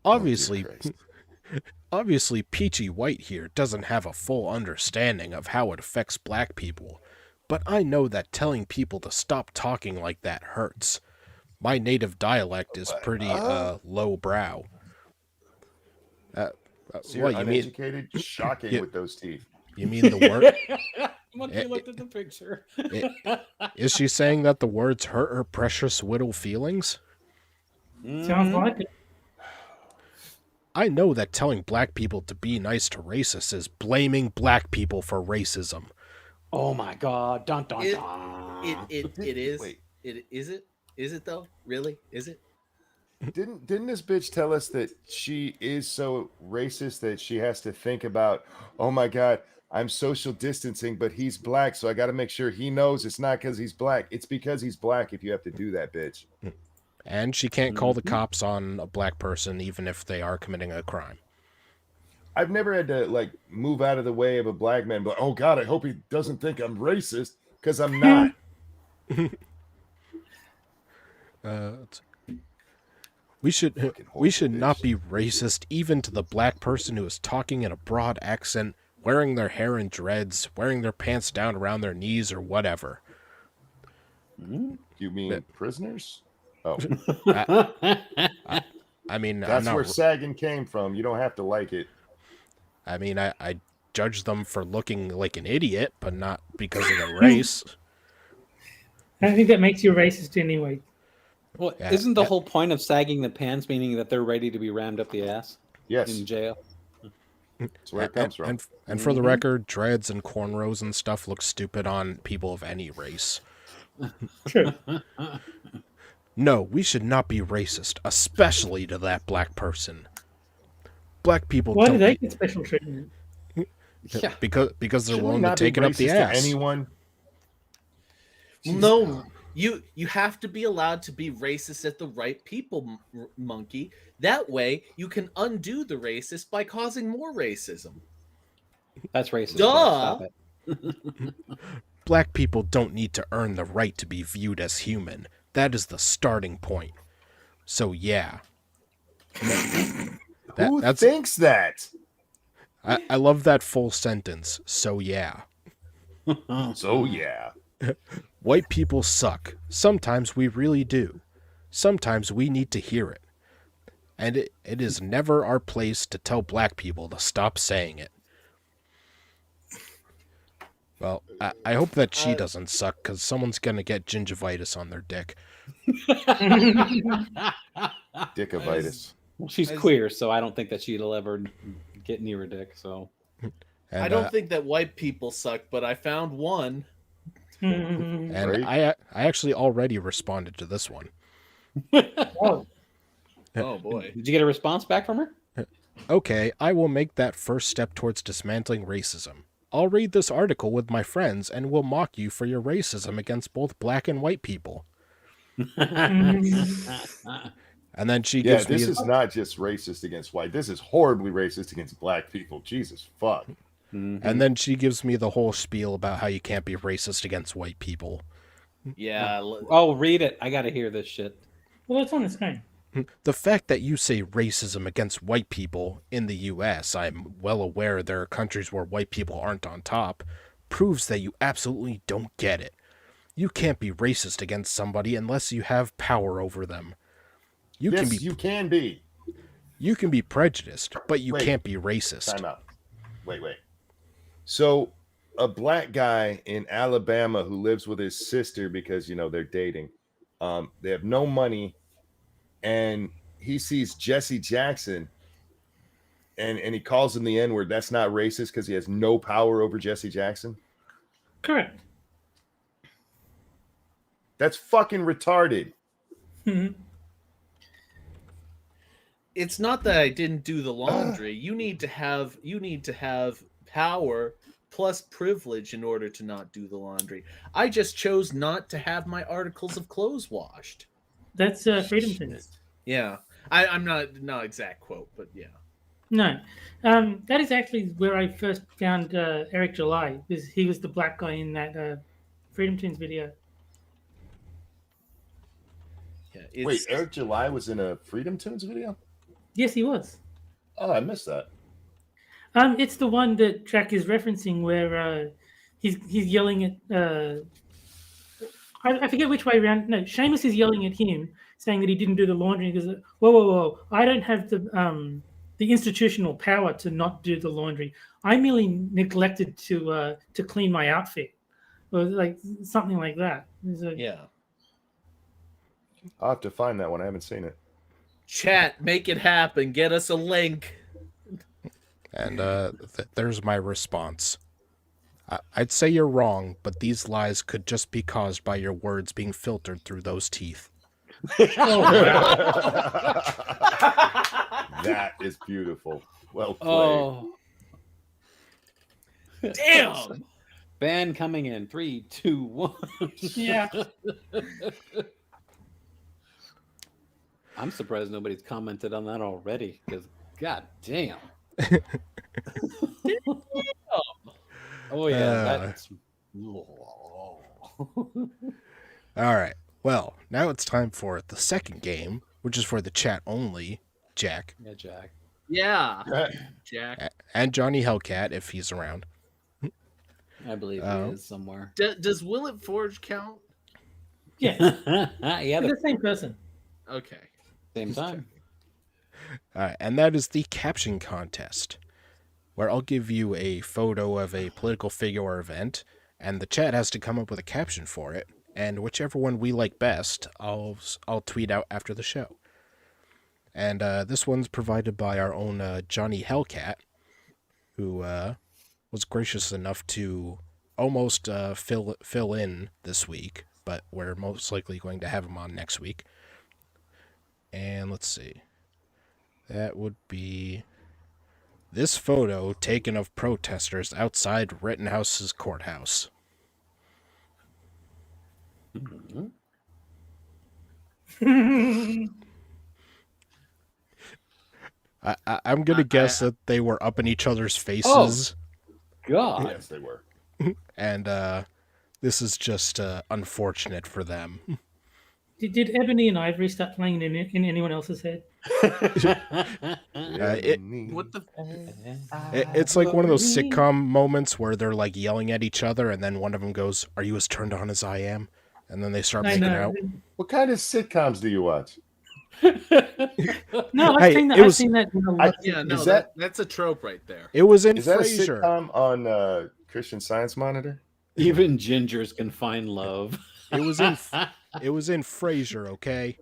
Obviously, Oh, dear Christ. obviously, Peachy White here doesn't have a full understanding of how it affects black people, but I know that telling people to stop talking like that hurts. My native dialect is pretty low brow. So you're What you mean? uneducated? Shocking Yeah. with those teeth. You mean the word? Monkey looked at the picture. Is she saying that the words hurt her precious whittle feelings? Sounds like it. I know that telling black people to be nice to racists is blaming black people for racism. Oh my god. Dun dun It- dun. It is. Wait. It is it? Is it though? Really? Is it? Didn't this bitch tell us that she is so racist that she has to think about, oh my god, I'm social distancing, but he's black, so I got to make sure he knows it's not because he's black. It's because he's black if you have to do that, bitch. And she can't call the cops on a black person even if they are committing a crime. I've never had to like move out of the way of a black man, but oh god, I hope he doesn't think I'm racist because I'm not. We should horrible not bitch. be racist even to the black person who is talking in a broad accent, wearing their hair in dreads, wearing their pants down around their knees or whatever. You mean prisoners? Oh, I mean, that's where sagging came from. You don't have to like it. I mean, I judge them for looking like an idiot, but not because of their race. I don't think that makes you racist anyway. Well, Yeah. isn't the whole point of sagging the pants meaning that they're ready to be rammed up the ass Yes, in jail? that's where it comes from. And for the record, dreads and cornrows and stuff look stupid on people of any race. True. No, we should not be racist, especially to that black person. Black people Why do don't they get special treatment? Yeah. because they're Should we willing to not be take it up the racist to ass. anyone? No, you have to be allowed to be racist at the right people, monkey. That way, you can undo the racist by causing more racism. That's racist. Duh. Stop it. Black people don't need to earn the right to be viewed as human. That is the starting point. So yeah. Who That's thinks that? I love that full sentence. So yeah. So yeah. White people suck. Sometimes we really do. Sometimes we need to hear it. And it is never our place to tell black people to stop saying it. Well, I hope that she doesn't suck, because someone's going to get gingivitis on their dick. Dickovitis. She's queer, so I don't think that she'll ever get near a dick. So And, I don't think that white people suck, but I found one. And Right? I actually already responded to this one. Oh, Oh boy. did you get a response back from her? Okay, I will make that first step towards dismantling racism. I'll read this article with my friends and will mock you for your racism against both black and white people. And then she Yeah, gives this me is not just racist against white. This is horribly racist against black people. Jesus fuck. and then she gives me the whole spiel about how you can't be racist against white people. Yeah. Oh, read it. I got to hear this shit. well, it's on the screen. The fact that you say racism against white people in the US, I'm well aware there are countries where white people aren't on top, proves that you absolutely don't get it. You can't be racist against somebody unless you have power over them. You Yes, can be you can be. You can be prejudiced, but you Wait. can't be racist. Time out. Wait. So a black guy in Alabama who lives with his sister because they're dating. They have no money, and he sees Jesse Jackson, and he calls him the N-word. That's not racist because he has no power over Jesse Jackson. Correct. That's fucking retarded. It's not that I didn't do the laundry. You need to have power plus privilege in order to not do the laundry. I just chose not to have my articles of clothes washed. That's freedom things. Yeah. I'm not exact quote, but yeah. No, that is actually where I first found Eric July. Because he was the black guy in that Freedom Tunes video. Yeah, Wait, Eric July was in a Freedom Tunes video? Yes, he was. Oh, I missed that. It's the one that Jack is referencing where he's yelling at. I forget which way around. No, Seamus is yelling at him, saying that he didn't do the laundry. Because whoa! I don't have the institutional power to not do the laundry. I merely neglected to clean my outfit, or like something like that. Yeah. I'll have to find that one. I haven't seen it. Chat, make it happen. Get us a link. And there's my response. I'd say you're wrong, but these lies could just be caused by your words being filtered through those teeth. That is beautiful. Well played. Oh, Damn. ban coming in 3, 2, 1. Yeah. I'm surprised nobody's commented on that already. Because god damn. Oh yeah, that's. All right. Well, now it's time for the second game, which is for the chat only. Jack. Yeah, Jack. Yeah. Jack. And Johnny Hellcat, if he's around. I believe he is somewhere. Does Willet Forge count? Yeah, Yeah, they're the the same person. Okay. same time. And that is the caption contest, where I'll give you a photo of a political figure or event, and the chat has to come up with a caption for it. And whichever one we like best, I'll tweet out after the show. And this one's provided by our own Johnny Hellcat, who was gracious enough to almost fill in this week, but we're most likely going to have him on next week. And let's see. That would be this photo taken of protesters outside Rittenhouse's courthouse. Mm-hmm. I'm going to guess that they were up in each other's faces. God. Yes, they were. And this is just unfortunate for them. Did Ebony and Ivory start playing in anyone else's head? What the? It's like one of those sitcom moments where they're like yelling at each other, and then one of them goes, "Are you as turned on as I am?" And then they start I making know. out. What kind of sitcoms do you watch? No, I've Hey, seen that. it I've was- seen that. In a lot. Yeah, no, Is that- that's a trope right there. It was in Is that a Frasier. sitcom on Christian Science Monitor? Even gingers can find love. It was in Frasier, okay?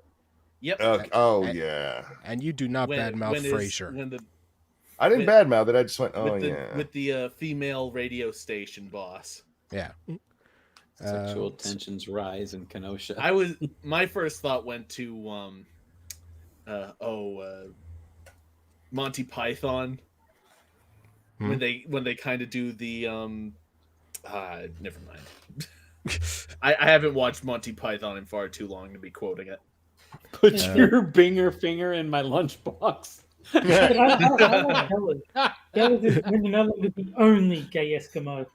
Yep. Oh yeah. And you do not badmouth Frasier. When the I didn't badmouth it. I just went, oh with the yeah. with the female radio station boss. Yeah. Sexual tensions rise in Kenosha. My first thought went to Monty Python when they kind of do the never mind. I haven't watched Monty Python in far too long to be quoting it. Put your binger finger in my lunchbox. But I like Helen. That was when you're no longer the only gay Eskimo.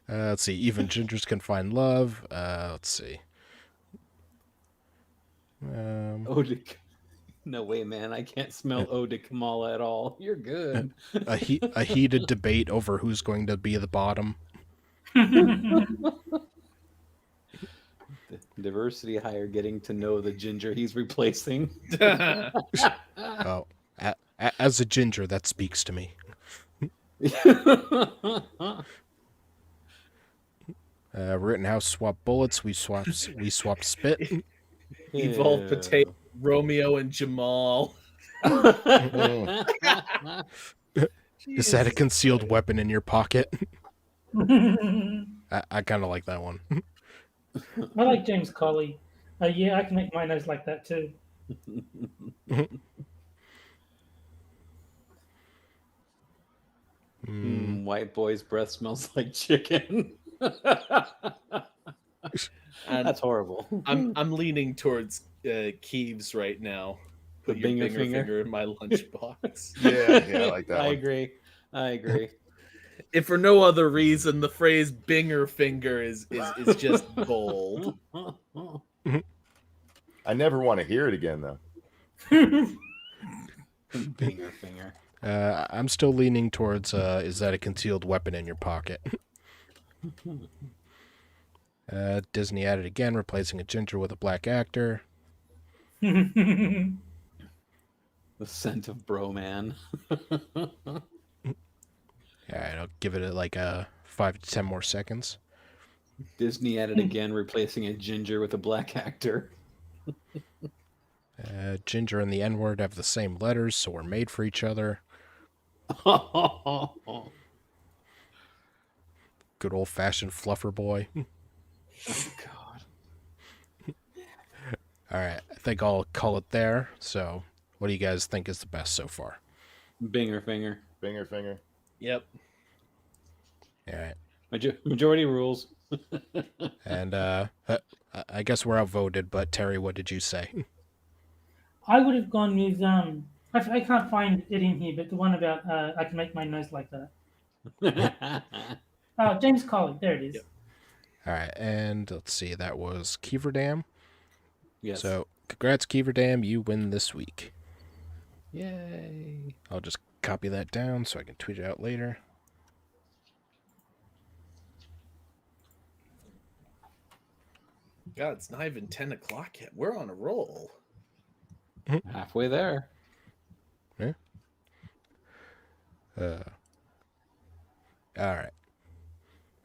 Let's see. Even gingers can find love. Let's see. No way, man. I can't smell Eau de Kamala at all. You're good. A heated debate over who's going to be the bottom. Diversity hire getting to know the ginger he's replacing. Oh, as a ginger, that speaks to me. Rittenhouse swap bullets. We swapped spit. Evolved Ew. potato, Romeo and Jamal. Is that a Jesus concealed Christ. weapon in your pocket? I I kind of like that one. like James Colley. Yeah, I can make my nose like that too. White boy's breath smells like chicken. And That's horrible. I'm leaning towards Keeves right now. Put The your Binger finger finger? in my lunchbox. Yeah, I like that I one. agree. I agree. If for no other reason, the phrase "binger finger" is just gold. I never want to hear it again, though. Binger finger. I'm still leaning towards is that a concealed weapon in your pocket? Disney at it again, replacing a ginger with a black actor. The scent of bro man. Alright, I'll give it like 5 to 10 more seconds. Disney at it again, replacing a ginger with a black actor. Ginger and the N-word have the same letters, so we're made for each other. Good old-fashioned fluffer boy. God. Alright, I think I'll call it there. So, what do you guys think is the best so far? Binger finger. Finger, finger. Yep. Alright. Majority rules. And I guess we're outvoted, but Terry, what did you say? I would have gone with I can't find it in here, but the one about I can make my nose like that. James Colley, there it is. Yep. Alright, and let's see, that was Keeverdam. Yes. So, congrats, Keeverdam, you win this week. Yay. I'll just copy that down so I can tweet it out later. God, it's not even 10 o'clock yet. We're on a roll. Halfway there. Yeah. Alright.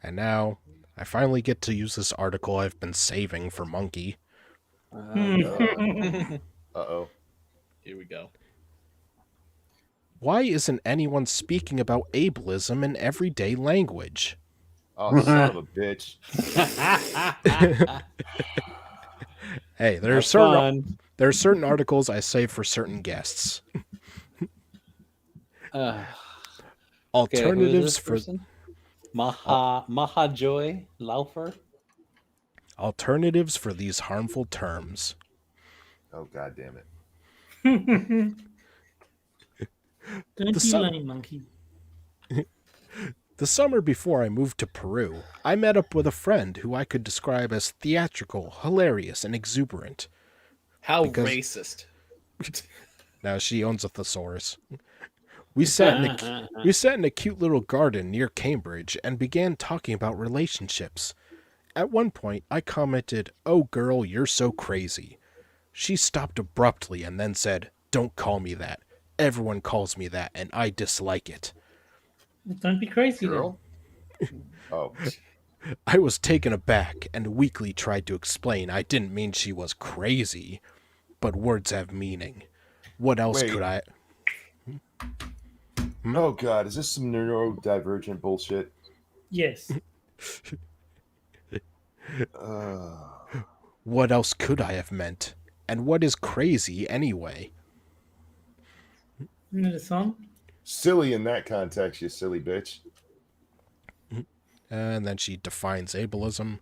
And now, I finally get to use this article I've been saving for Monkey. Uh-oh. Here we go. Why isn't anyone speaking about ableism in everyday language? Oh, son of a bitch. Hey, there That's are fun. certain articles I save for certain guests. Alternatives for Mahajoy Laufer. alternatives for these harmful terms. Oh, God damn it. Don't The you sun- lame monkey. The summer before I moved to Peru, I met up with a friend who I could describe as theatrical, hilarious, and exuberant. How Because- racist. Now she owns a thesaurus. We sat in a cute little garden near Cambridge and began talking about relationships. At one point, I commented, "Oh girl, you're so crazy." She stopped abruptly and then said, "Don't call me that. Everyone calls me that, and I dislike it." Don't be crazy, Girl. Oh, I was taken aback and weakly tried to explain I didn't mean she was crazy, but words have meaning. What else Wait. could I... oh God, is this some neurodivergent bullshit? Yes. What else could I have meant? And what is crazy anyway? Isn't it a song? Silly in that context, you silly bitch. And then she defines ableism.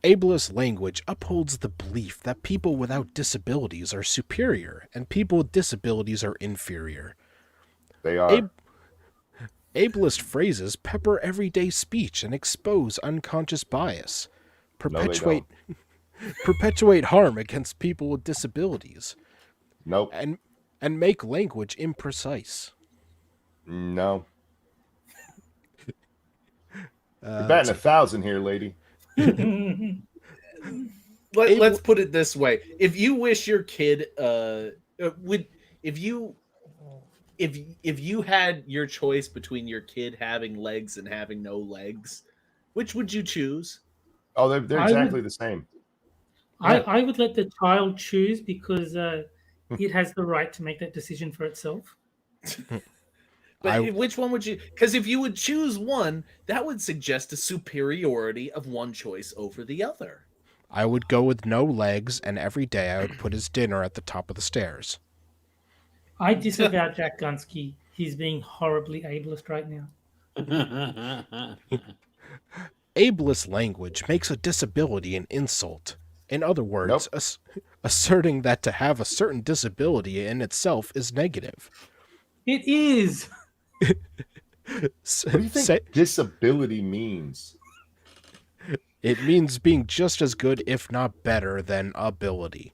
Ableist language upholds the belief that people without disabilities are superior and people with disabilities are inferior. They are. Ableist phrases pepper everyday speech and expose unconscious bias, perpetuate harm against people with disabilities, Nope. and make language imprecise. No. You're batting 1,000 here, lady. Let's put it this way: if you wish your kid would if you if you had your choice between your kid having legs and having no legs, which would you choose? Oh, they're I exactly would- the same. I would let the child choose because it has the right to make that decision for itself. But which one would you? Because if you would choose one, that would suggest a superiority of one choice over the other. I would go with no legs, and every day I would put his dinner at the top of the stairs. I disavow Jack Gunsky. He's being horribly ableist right now. Ableist language makes a disability an insult. In other words, asserting that to have a certain disability in itself is negative. It is. What do you think disability means? It means being just as good, if not better, than ability.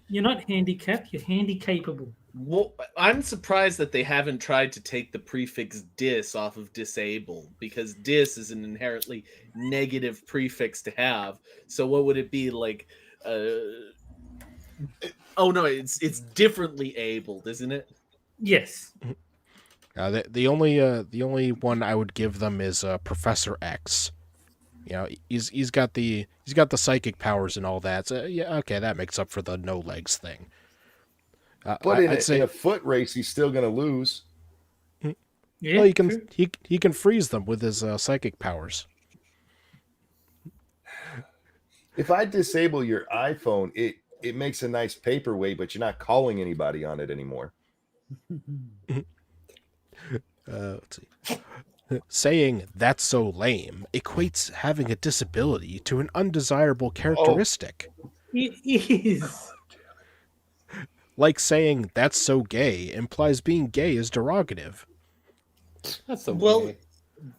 You're not handicapped. You're handy-capable. Well, I'm surprised that they haven't tried to take the prefix dis off of disabled, because dis is an inherently negative prefix to have. So what would it be like? Oh no, it's differently abled, isn't it? Yes. The only one I would give them is Professor X. You know, he's got the psychic powers and all that. So yeah, okay, that makes up for the no legs thing. But in a foot race, he's still going to lose. Yeah. Well, he can freeze them with his psychic powers. If I disable your iPhone, it makes a nice paperweight, but you're not calling anybody on it anymore. Let's see. Saying "that's so lame" equates having a disability to an undesirable characteristic. It is. Like saying "that's so gay" implies being gay is derogative. That's so Well, gay.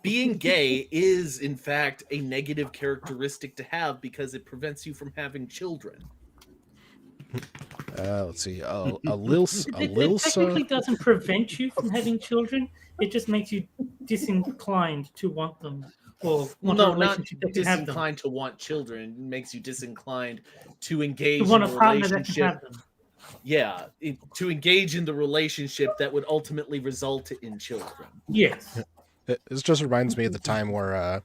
being gay is in fact a negative characteristic to have because it prevents you from having children. Let's see. A It technically doesn't prevent you from having children. It just makes you disinclined to want them, or want a No, not relationship that can have them. disinclined to want children. It makes you disinclined to engage To want in a a partner that can relationship. have them. Yeah, to engage in the relationship that would ultimately result in children. Yes. This just reminds me of the time where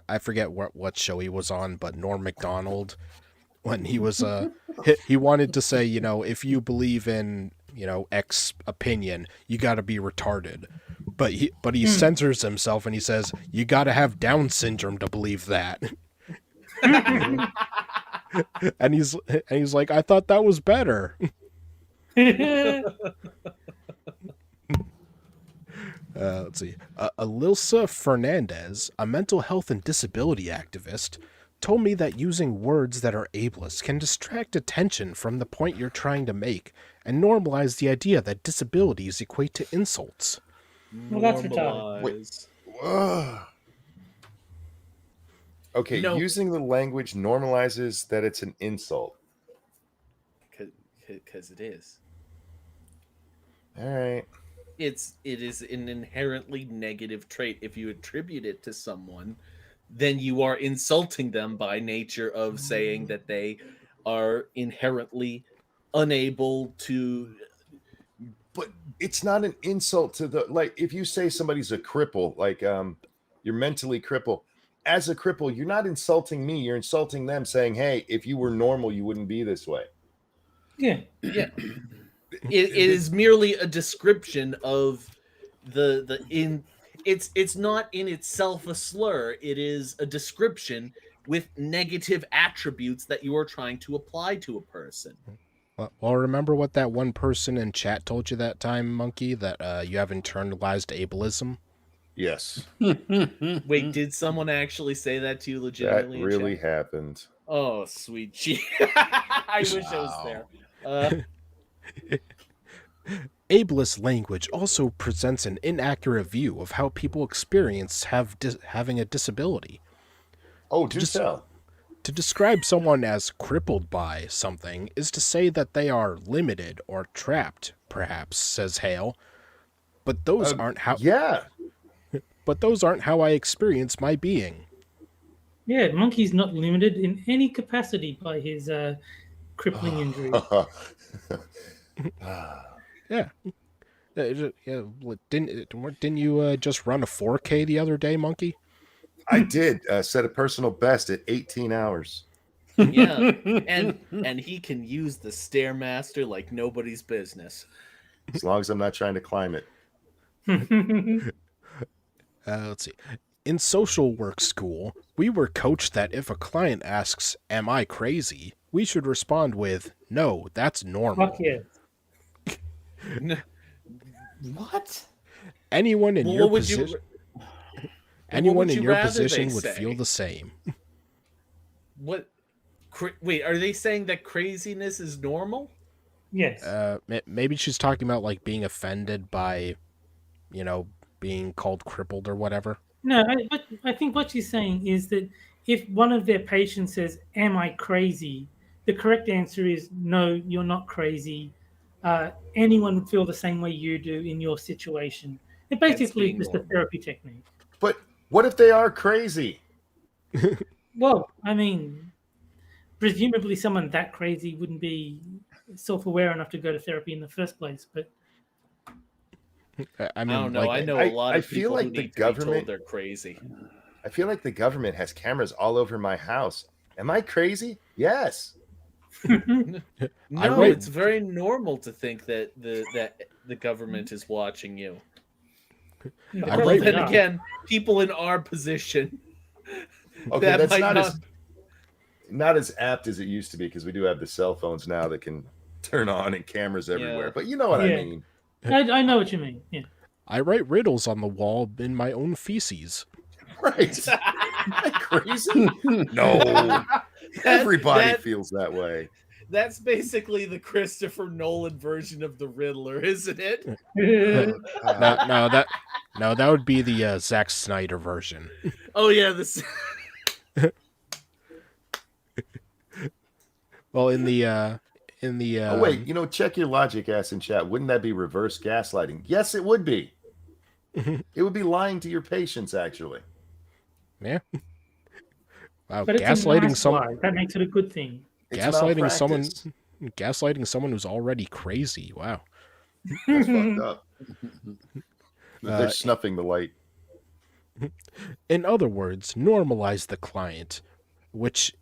I forget what show he was on, but Norm Macdonald, when he was he wanted to say, you know, if you believe in, you know, X opinion, you got to be retarded. But he censors himself and he says you got to have Down syndrome to believe that. and he's like, I thought that was better. Let's see. Alilsa Fernandez, a mental health and disability activist, told me that using words that are ableist can distract attention from the point you're trying to make and normalize the idea that disabilities equate to insults. Well, that's retarded. Okay, No. using the language normalizes that it's an insult. Because it is. All right. It is an inherently negative trait. If you attribute it to someone, then you are insulting them by nature of saying that they are inherently unable to. But it's not an insult to the, like, if you say somebody's a cripple, like you're mentally crippled. As a cripple, you're not insulting me, you're insulting them, saying, hey, if you were normal, you wouldn't be this way. Yeah. It is merely a description of it's not in itself a slur. It is a description with negative attributes that you are trying to apply to a person. Well, remember what that one person in chat told you that time, Monkey, that you have internalized ableism? Yes. Wait, did someone actually say that to you That legitimately? really in chat? happened. Oh, sweet gee. I wish I was there. Ableist language also presents an inaccurate view of how people experience having a disability. Oh, do tell. To describe someone as crippled by something is to say that they are limited or trapped, perhaps, says Hale. But those aren't how. Yeah. But those aren't how I experience my being. Yeah, Monkey's not limited in any capacity by his crippling injury. Yeah. Yeah, didn't you just run a 4K the other day, Monkey? I did set a personal best at 18 hours. Yeah, and he can use the Stairmaster like nobody's business. As long as I'm not trying to climb it. Let's see. In social work school, we were coached that if a client asks, "Am I crazy?" we should respond with, "No, that's normal." Fuck yeah. What? Anyone in Well, your what would you- position, Well, what anyone would in you your rather position they would say? feel the same. What? Wait, are they saying that craziness is normal? Yes. Maybe she's talking about like being offended by, being called crippled or whatever. No, but I think what she's saying is that if one of their patients says, "Am I crazy?" the correct answer is no, you're not crazy. Anyone would feel the same way you do in your situation. It basically being just a normal. therapy technique. But what if they are crazy? Well, I mean, presumably someone that crazy wouldn't be self-aware enough to go to therapy in the first place. But I mean, I don't know. like, I know a lot I of feel people like who the need to be told government- they're crazy. I feel like the government has cameras all over my house. Am I crazy? Yes. No, read- it's very normal to think that the government is watching you. they I probably read- Then are. again, people in our position. Okay, that that's might not as apt as it used to be because we do have the cell phones now that can turn on and cameras everywhere. Yeah. But you know what I Yeah. mean. I know what you mean. Yeah. I write riddles on the wall in my own feces. Right. Am I crazy? No. Everybody feels that way. That's basically the Christopher Nolan version of the Riddler, isn't it? No, that would be the Zack Snyder version. Oh yeah, this. Well, in the Oh, wait, check your logic, ass in chat. Wouldn't that be reverse gaslighting? Yes, it would be. It would be lying to your patients, actually. yeah. Wow, But it's a gaslighting nice someone, lie. That makes it a good thing. It's gaslighting malpractice. someone who's already crazy. Wow. That's fucked up. They're snuffing the light. In other words, normalize the client, which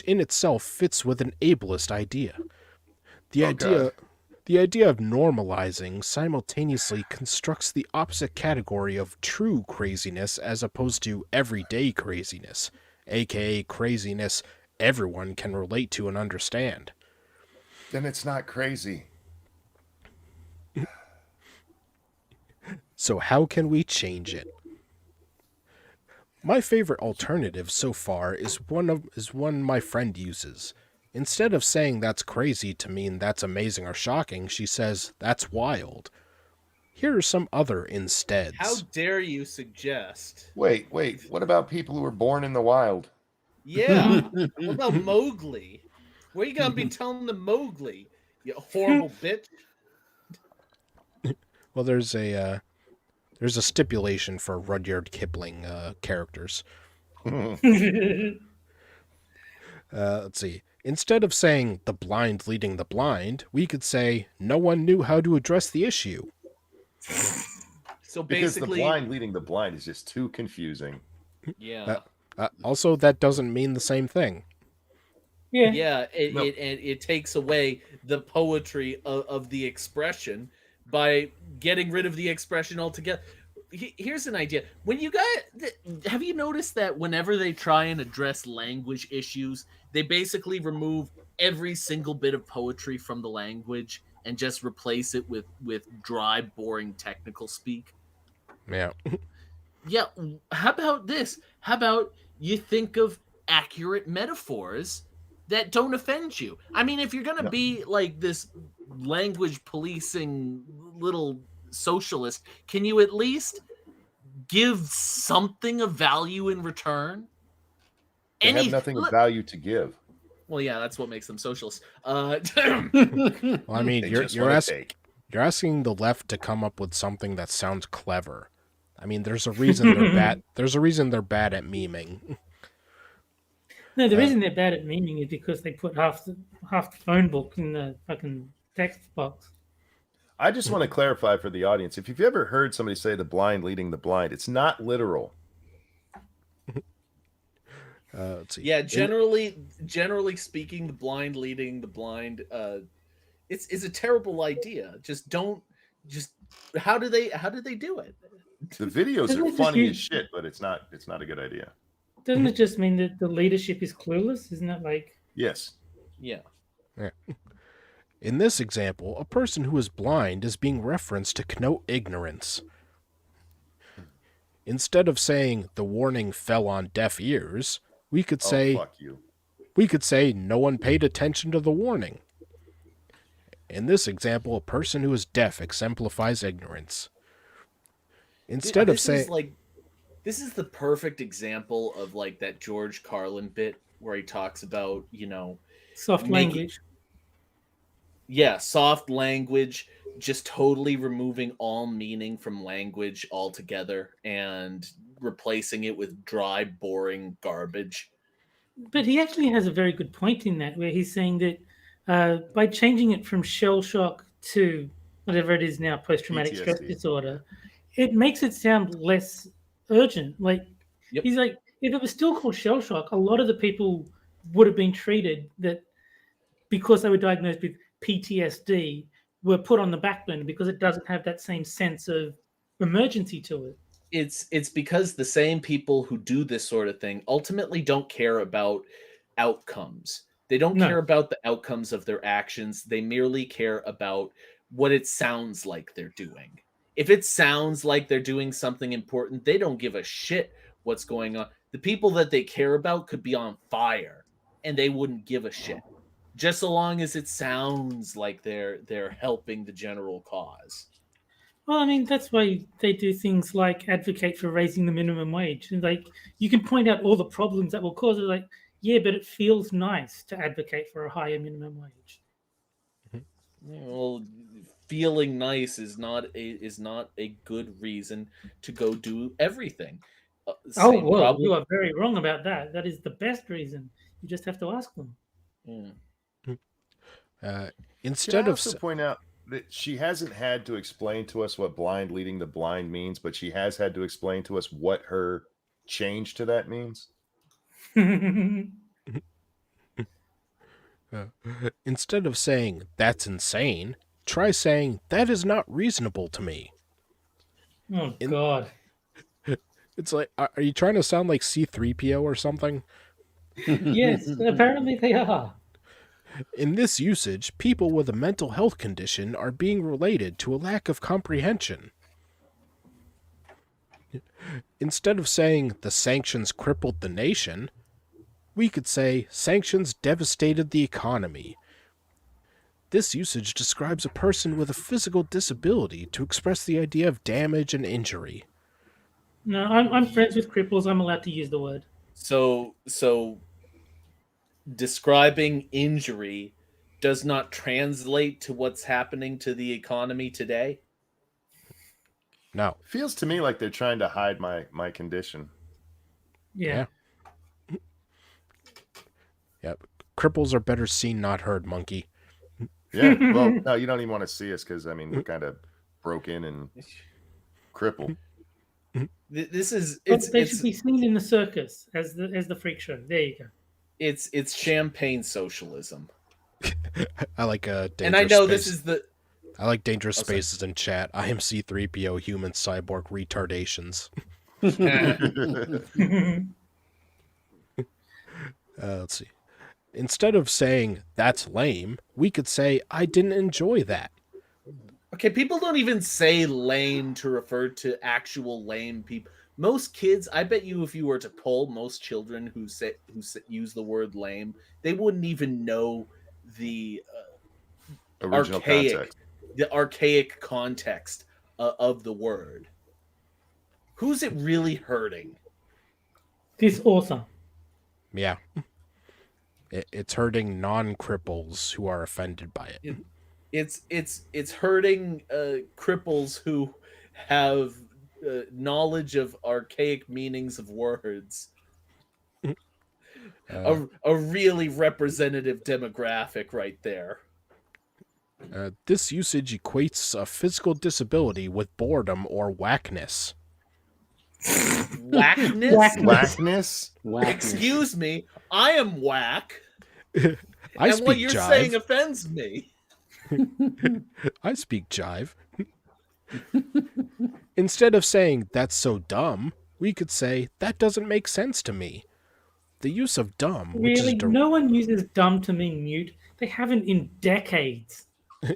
in itself fits with an ableist idea. The idea of normalizing simultaneously constructs the opposite category of true craziness as opposed to everyday craziness, aka craziness everyone can relate to and understand. Then it's not crazy. So how can we change it? My favorite alternative so far is one my friend uses. Instead of saying that's crazy to mean that's amazing or shocking, she says that's wild. Here are some other insteads. How dare you suggest? Wait. What about people who were born in the wild? Yeah. What about Mowgli? Where you gonna be telling them Mowgli? You horrible bitch. Well, there's a stipulation for Rudyard Kipling characters. Let's see. Instead of saying the blind leading the blind, we could say no one knew how to address the issue. So Because the basically, blind leading the blind is just too confusing. yeah, Also, that doesn't mean the same thing. Yeah. yeah. No. It takes away the poetry of the expression by getting rid of the expression altogether. Here's an idea. When you have you noticed that whenever they try and address language issues, they basically remove every single bit of poetry from the language and just replace it with dry, boring technical speak? Yeah. Yeah, how about this? How about you think of accurate metaphors that don't offend you? I mean, if you're going to be like this language policing little socialist, can you at least give something of value in return? They have nothing of value to give. Well, yeah, that's what makes them socialists. Well, I mean, They you're just wanna asking take. you're asking the left to come up with something that sounds clever. I mean, there's a reason they're bad. There's a reason they're bad at memeing. No, the Uh, reason they're bad at memeing is because they put half the phone book in the fucking text box. I just want to clarify for the audience. If you've ever heard somebody say the blind leading the blind, it's not literal. let's see. Yeah, generally speaking, the blind leading the blind, it's a terrible idea. Just how do they do it? The videos Doesn't are it just funny as use- shit, but it's not a good idea. Doesn't it just mean that the leadership is clueless? Isn't that like? Yes. Yeah. In this example, a person who is blind is being referenced to connote ignorance. Instead of saying the warning fell on deaf ears, we could say fuck you. no one paid attention to the warning. In this example, a person who is deaf exemplifies ignorance. Instead of saying this is the perfect example of like that George Carlin bit where he talks about, Soft language. Yeah, soft language, just totally removing all meaning from language altogether and replacing it with dry, boring garbage. But he actually has a very good point in that, where he's saying that by changing it from shell shock to whatever it is now, post-traumatic stress PTSD. disorder, it makes it sound less urgent. Like Yep. he's like, if it was still called shell shock, a lot of the people would have been treated that because they were diagnosed with PTSD were put on the back burner because it doesn't have that same sense of emergency to it. It's because the same people who do this sort of thing ultimately don't care about outcomes. They don't No. care about the outcomes of their actions. They merely care about what it sounds like they're doing. If it sounds like they're doing something important, they don't give a shit what's going on. The people that they care about could be on fire and they wouldn't give a shit. Just so long as it sounds like they're helping the general cause. Well, I mean, that's why they do things like advocate for raising the minimum wage. And like, you can point out all the problems that will cause it. Like, yeah, but it feels nice to advocate for a higher minimum wage. Well, feeling nice is not a good reason to go do everything. Oh, well, you are very wrong about that. That is the best reason. You just have to ask them. Yeah. Can instead I of also point out that she hasn't had to explain to us what blind leading the blind means, but she has had to explain to us what her change to that means. instead of saying that's insane, try saying that is not reasonable to me. Oh, God. It's like, are you trying to sound like C-3PO or something? Yes, apparently they are. In this usage, people with a mental health condition are being related to a lack of comprehension. Instead of saying the sanctions crippled the nation, we could say sanctions devastated the economy. This usage describes a person with a physical disability to express the idea of damage and injury. No, I'm friends with cripples. I'm allowed to use the word. So describing injury does not translate to what's happening to the economy today. No. Feels to me like they're trying to hide my condition. Yeah. Yep. Cripples are better seen, not heard, monkey. Yeah. Well, no, you don't even want to see us because, I mean, we're kind of broken and crippled. This is They should be seen in the circus as the freak show. There you go. It's champagne socialism. I like Dangerous And I know Space. this is the I like Dangerous Spaces in chat. I am C-3PO human cyborg retardations. Let's see. Instead of saying that's lame, we could say I didn't enjoy that. Okay, people don't even say lame to refer to actual lame people. Most kids, I bet you, if you were to poll most children who use the word lame, they wouldn't even know the Original context. the archaic context of the word. Who's it really hurting? This author. Yeah. It's hurting non-cripples who are offended by it. It's hurting cripples who have knowledge of archaic meanings of words. A really representative demographic right there. This usage equates a physical disability with boredom or whackness. Whackness? Whackness? Excuse me, I am whack. I and speak what you're jive. saying offends me. I speak jive. Instead of saying, that's so dumb, we could say, that doesn't make sense to me. The use of dumb, which Really? is... No one uses dumb to mean mute. They haven't in decades.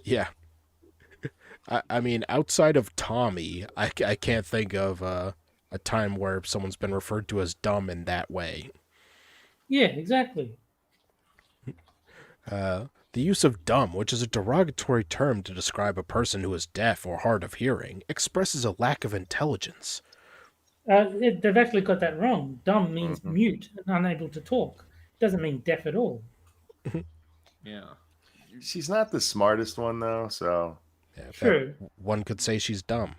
Yeah. I mean, outside of Tommy, I can't think of a time where someone's been referred to as dumb in that way. Yeah, exactly. The use of dumb, which is a derogatory term to describe a person who is deaf or hard of hearing, expresses a lack of intelligence. They've actually got that wrong. Dumb means Mhm. mute and unable to talk. Doesn't mean deaf at all. Yeah. She's not the smartest one though, so Yeah, True. one could say she's dumb.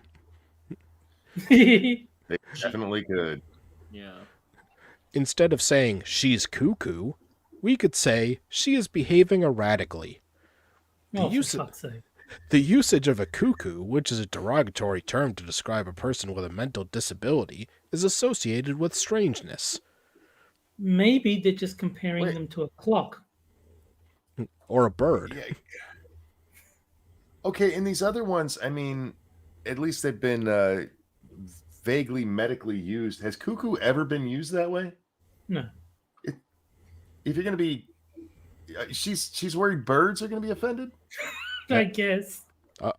they definitely could. Yeah. Instead of saying she's cuckoo, we could say she is behaving erratically. Oh, use for of- fuck's sake. The usage of a cuckoo, which is a derogatory term to describe a person with a mental disability, is associated with strangeness. Maybe they're just comparing Wait. them to a clock. Or a bird. Yeah. Okay, and these other ones, I mean, at least they've been vaguely medically used. Has cuckoo ever been used that way? No. If you're going to be, she's worried birds are going to be offended. I guess.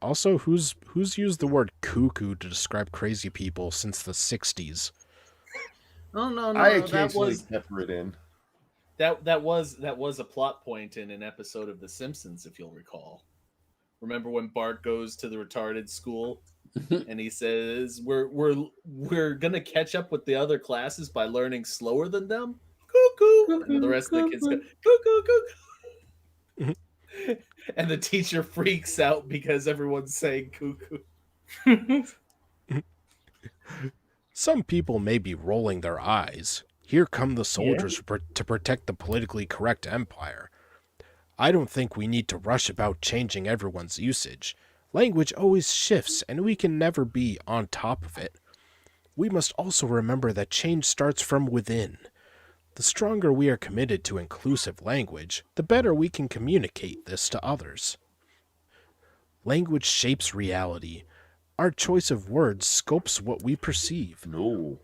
Also, who's used the word cuckoo to describe crazy people since the 60s? Oh no, I that occasionally was pepper it in. that was a plot point in an episode of The Simpsons, if you'll recall. Remember when Bart goes to the retarded school and he says, "We're gonna catch up with the other classes by learning slower than them." Cuckoo, and the rest of the kids go cuckoo, cuckoo. And the teacher freaks out because everyone's saying cuckoo. Some people may be rolling their eyes. Here come the soldiers to protect the politically correct empire. I don't think we need to rush about changing everyone's usage. Language always shifts, and we can never be on top of it. We must also remember that change starts from within. The stronger we are committed to inclusive language, the better we can communicate this to others. Language shapes reality. Our choice of words scopes what we perceive. No.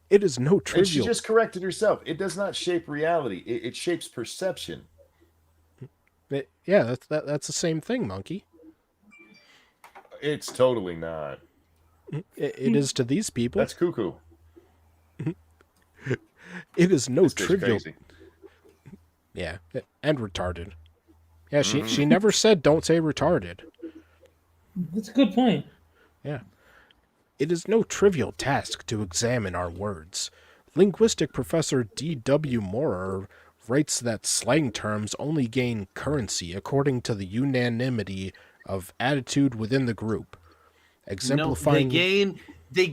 It is no And she trivial... just corrected herself. It does not shape reality. It shapes perception. Yeah, that's the same thing, Monkey. It's totally not. It is to these people. That's cuckoo. It is no This bitch trivial... crazy. Yeah, and retarded. Yeah, she never said don't say retarded. That's a good point. Yeah. It is no trivial task to examine our words. Linguistic professor D.W. Moorer writes that slang terms only gain currency according to the unanimity of attitude within the group. Exemplifying... No, they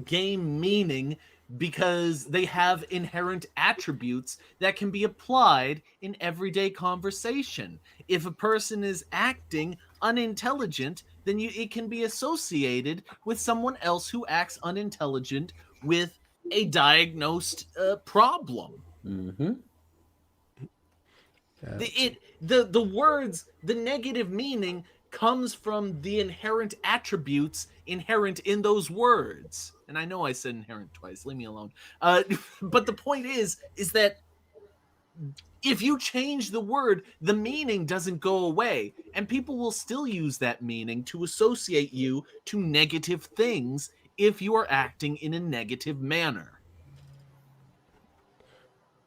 gain meaning because they have inherent attributes that can be applied in everyday conversation. If a person is acting unintelligent, then it can be associated with someone else who acts unintelligent with a diagnosed problem. Mm-hmm. The words, the negative meaning comes from the inherent attributes inherent in those words. And I know I said inherent twice. Leave me alone. But the point is that if you change the word, the meaning doesn't go away, and people will still use that meaning to associate you to negative things if you are acting in a negative manner.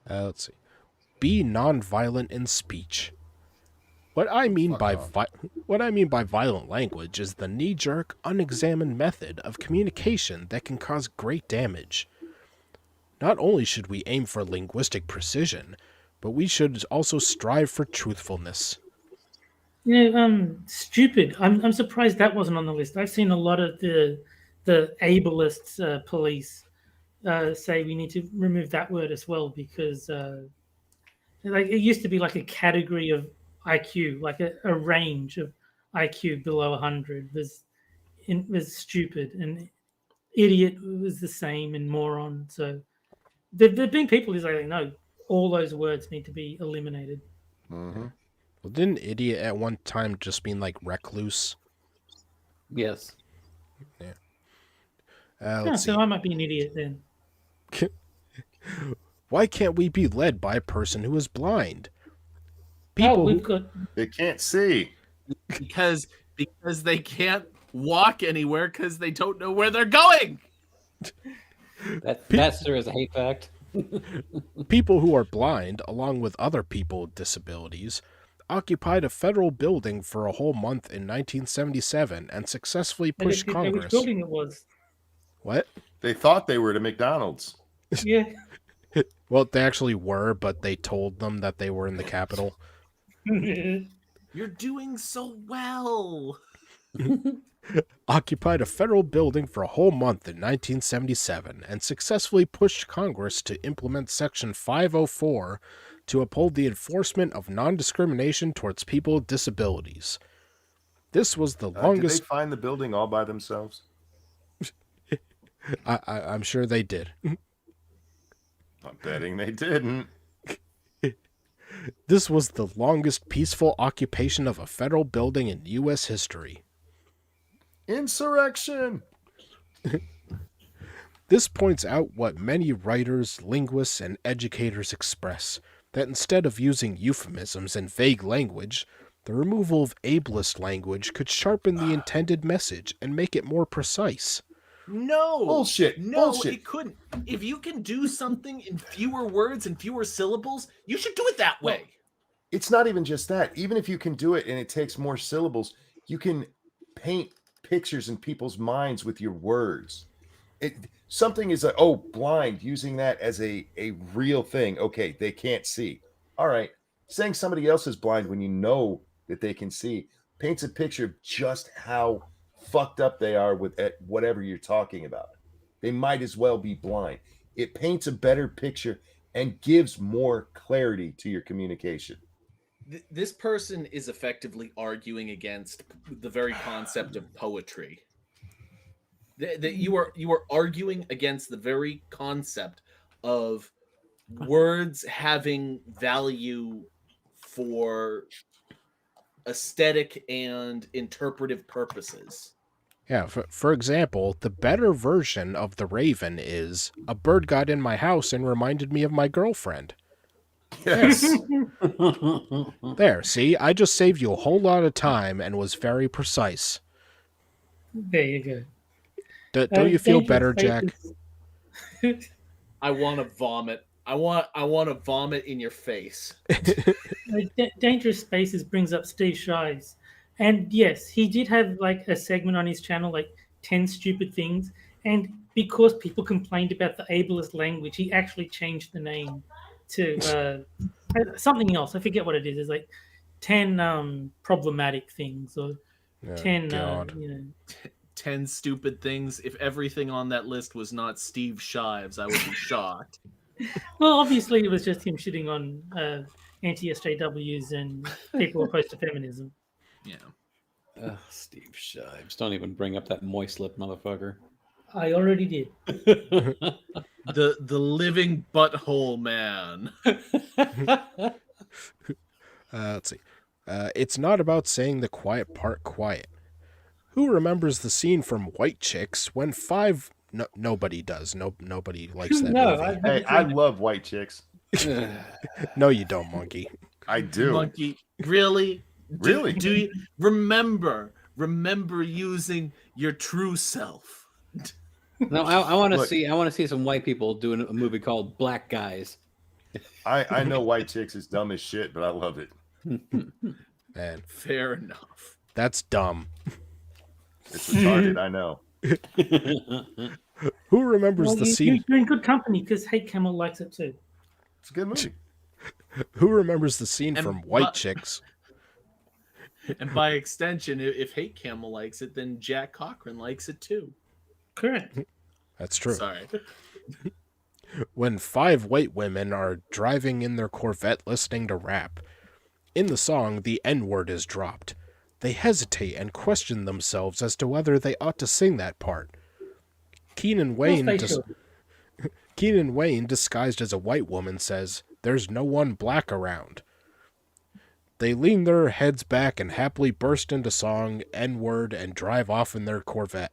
Let's see. Be nonviolent in speech. What I mean by violent language is the knee-jerk, unexamined method of communication that can cause great damage. Not only should we aim for linguistic precision, but we should also strive for truthfulness. Stupid. I'm surprised that wasn't on the list. I've seen a lot of the ableist police say we need to remove that word as well because like it used to be like a category of IQ, like a range of IQ below 100 was stupid, and idiot was the same, and moron. So there've been people who say no, all those words need to be eliminated. Mm-hmm. Well, didn't idiot at one time just mean like recluse? Yes. Let's see. So I might be an idiot then. Why can't we be led by a person who is blind? We've Who- got They can't see. because they can't walk anywhere because they don't know where they're going. That sir is a hate fact. People who are blind, along with other people with disabilities, occupied a federal building for a whole month in 1977 and successfully and pushed it didn't know which Congress. building it was. What? They thought they were at a McDonald's. Yeah. Well, they actually were, but they told them that they were in the Capitol. You're doing so well. Occupied a federal building for a whole month in 1977 and successfully pushed Congress to implement Section 504 to uphold the enforcement of non-discrimination towards people with disabilities. This was the Did longest... they find the building all by themselves? I'm sure they did. I'm betting they didn't. This was the longest peaceful occupation of a federal building in U.S. history. Insurrection. This points out what many writers, linguists, and educators express, that instead of using euphemisms and vague language, the removal of ableist language could sharpen the intended message and make it more precise. No. Bullshit. No, Bullshit. it couldn't. If you can do something in fewer words and fewer syllables, you should do it that way. It's not even just that. Even if you can do it and it takes more syllables, you can paint pictures in people's minds with your words. Something is like, oh, blind, using that as a real thing. Okay, they can't see. All right. Saying somebody else is blind when you know that they can see paints a picture of just how fucked up they are with whatever you're talking about. They might as well be blind. It paints a better picture and gives more clarity to your communication. This person is effectively arguing against the very concept of poetry. That you are arguing against the very concept of words having value for aesthetic and interpretive purposes. Yeah, for example, the better version of the Raven is, a bird got in my house and reminded me of my girlfriend. Yes. There, see, I just saved you a whole lot of time and was very precise. There you go. Don't you feel Dangerous better, Jack? Spaces- I want to vomit. I want to vomit in your face. Dangerous Spaces brings up Steve Shives. And yes, he did have like a segment on his channel, like 10 stupid things. And because people complained about the ableist language, he actually changed the name to something else. I forget what it is. It's like 10 problematic things or 10, God. 10 stupid things. If everything on that list was not Steve Shives, I would be shocked. Well, obviously it was just him shitting on anti-SJWs and people opposed to feminism. Yeah. Steve Shives. Don't even bring up that moist lip motherfucker. I already did. The living butthole man. Let's see. It's not about saying the quiet part quiet. Who remembers the scene from White Chicks when five... No, nobody does. Nobody likes that No, movie. Hey, I love white chicks. No, you don't, Monkey. I do. Monkey, really? Really? Do you remember using your true self? No, I want to Look. see. I want to see some white people doing a movie called Black Guys. I know white chicks is dumb as shit, but I love it. Man, Fair enough. that's dumb. It's retarded, I know. Who remembers Well, the scene? you're in good company because Hate Camel likes it too. It's a good movie. Who remembers the scene And from White but- Chicks? And by extension, if Hate Camel likes it, then Jack Cochran likes it too. Correct. That's true. Sorry. When 5 white women are driving in their Corvette listening to rap. In the song, the N-word is dropped. They hesitate and question themselves as to whether they ought to sing that part. Keenan Wayne, Keenan Wayne, disguised as a white woman, says, "There's no one black around." They lean their heads back and happily burst into song, N-word, and drive off in their Corvette.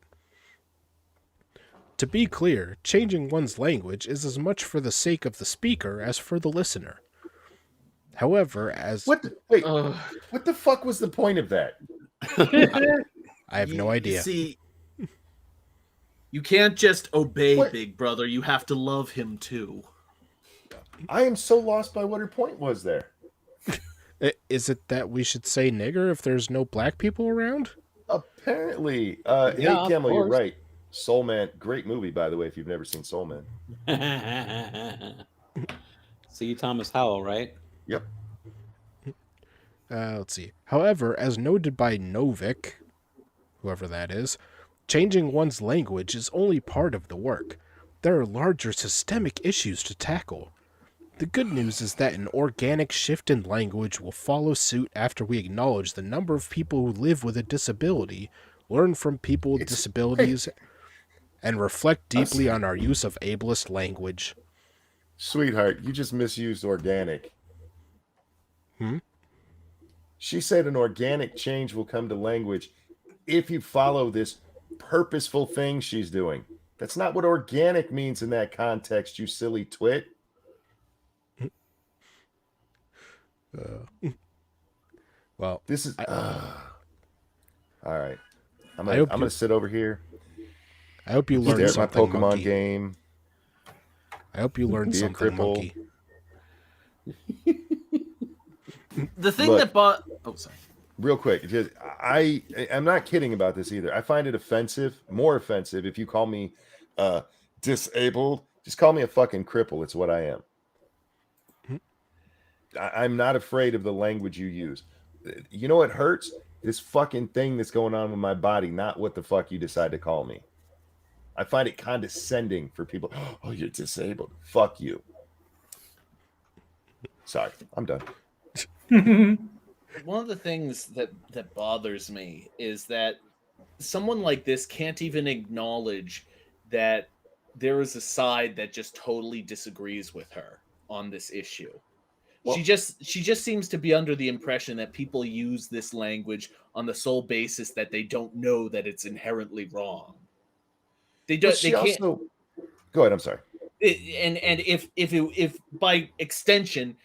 To be clear, changing one's language is as much for the sake of the speaker as for the listener. However, as... What the fuck was the point of that? I have no idea. You see, you can't just obey Big Brother. You have to love him too. I am so lost by what her point was there. Is it that we should say nigger if there's no black people around? Apparently. Yeah, Hey, Camel, you're course. right. Soul Man, great movie, by the way, if you've never seen Soul Man. See Thomas Howell, right? Yep. Let's see. However, as noted by Novik, whoever that is, changing one's language is only part of the work. There are larger systemic issues to tackle. The good news is that an organic shift in language will follow suit after we acknowledge the number of people who live with a disability, learn from people with disabilities, and reflect deeply on our use of ableist language. Sweetheart, you just misused organic. Hmm? She said an organic change will come to language if you follow this purposeful thing she's doing. That's not what organic means in that context, you silly twit. Well, This is all right. I'm I hope gonna sit over here. I hope you Stare learned at my something, Pokemon monkey. game. I hope you learned Be a something, cripple. monkey. The thing Look. that bought. Oh, sorry. Real quick, just I'm not kidding about this either. I find it offensive, more offensive if you call me disabled. Just call me a fucking cripple. It's what I am. I'm not afraid of the language you use. You know what hurts? This fucking thing that's going on with my body, not what the fuck you decide to call me. I find it condescending for people. Oh, you're disabled. Fuck you. Sorry, I'm done. One of the things that bothers me is that someone like this can't even acknowledge that there is a side that just totally disagrees with her on this issue. Well- She just seems to be under the impression that people use this language on the sole basis that they don't know that it's inherently wrong. They But don't. she They can't. also... Go ahead. I'm sorry. And if by extension,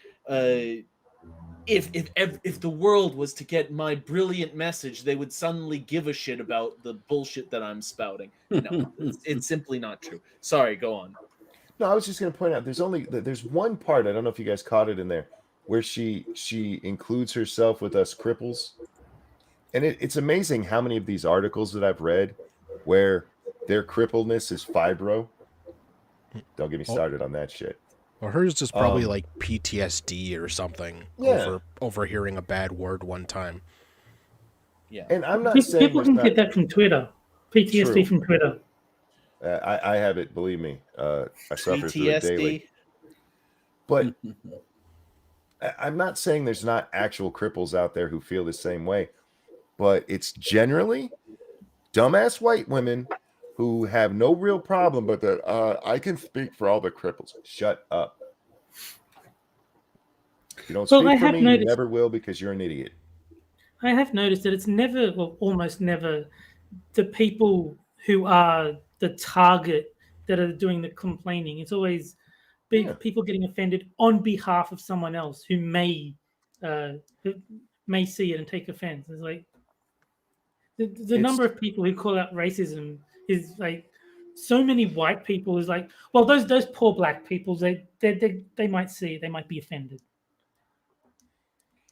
if the world was to get my brilliant message, they would suddenly give a shit about the bullshit that I'm spouting. No, it's simply not true. Sorry, go on. No, I was just going to point out there's one part, I don't know if you guys caught it in there, where she includes herself with us cripples. And it's amazing how many of these articles that I've read where their crippledness is fibro. Don't get me started on that shit. Well, hers is probably like PTSD or something. Yeah. Over hearing a bad word one time. Yeah. And I'm not saying People there's can not, get that from Twitter. PTSD True. from Twitter. I have it, believe me. I suffer through it daily. PTSD. But I'm not saying there's not actual cripples out there who feel the same way, but it's generally dumbass white women who have no real problem, but that I can speak for all the cripples. Shut up. You don't Well, speak I for have me, you noticed- never will because you're an idiot. I have noticed that it's never, or almost never, the people who are the target that are doing the complaining. It's always big Yeah. people getting offended on behalf of someone else who may see it and take offense. It's like the number of people who call out racism is like so many white people is like, well, those poor black people, they might see it, they might be offended.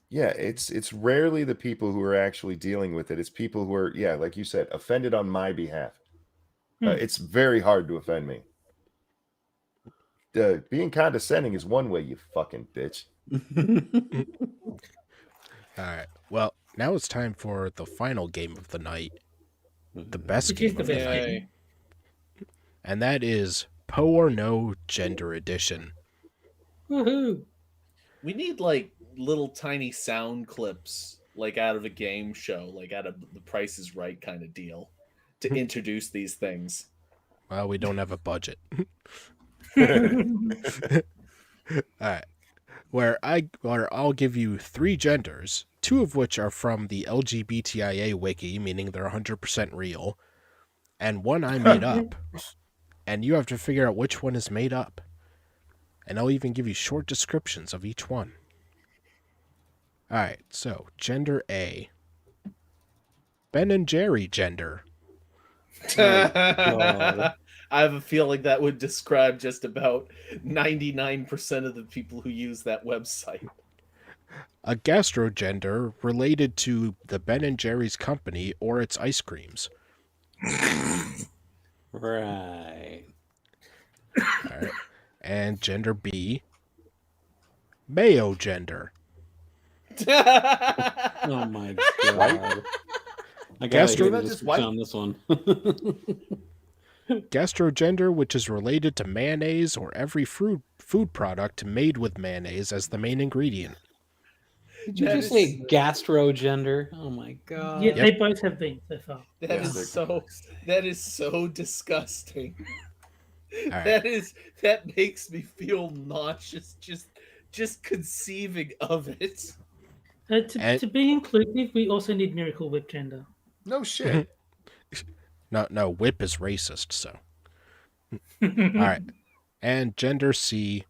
Yeah, it's rarely the people who are actually dealing with it. It's people who are, yeah, like you said, offended on my behalf. It's very hard to offend me. Being condescending is one way, you fucking bitch. All right. Well, now it's time for the final game of the night. The best Which is game the of the best night. game. And that is Poe or No Gender Edition. Woohoo! We need like little tiny sound clips, like out of a game show, like out of the Price is Right kind of deal, to introduce these things. Well, we don't have a budget. All right. Where I'll give you 3 genders, 2 of which are from the LGBTIA wiki, meaning they're 100% real, and 1 I made up. And you have to figure out which one is made up. And I'll even give you short descriptions of each one. All right, so gender A. Ben and Jerry gender. God. I have a feeling that would describe just about 99% of the people who use that website. A gastrogender related to the Ben and Jerry's company or its ice creams. Right. All right. And gender B. Mayo gender. Oh my god. I gotta hear Not the just description white. on this one. Gastrogender, which is related to mayonnaise or every food product made with mayonnaise as the main ingredient. Did you That just is- say gastrogender? Oh my god. Yeah, they both have been so far. That Yeah, they're is so disgusting. right. That makes me feel nauseous just conceiving of it. And- To be inclusive, we also need Miracle Whip gender. No shit. No, whip is racist, so. All right. And gender C,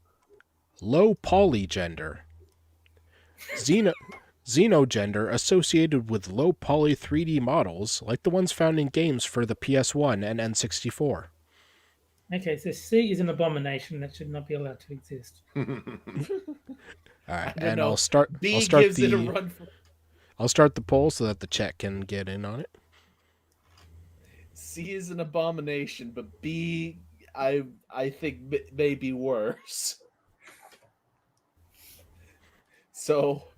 low polygender. Xenogender associated with low poly 3D models like the ones found in games for the PS1 and N64. Okay, so C is an abomination that should not be allowed to exist. All right, don't and know. I'll start B I'll start gives it a the run for I'll start the poll so that the chat can get in on it. C is an abomination, but B I think may be worse. So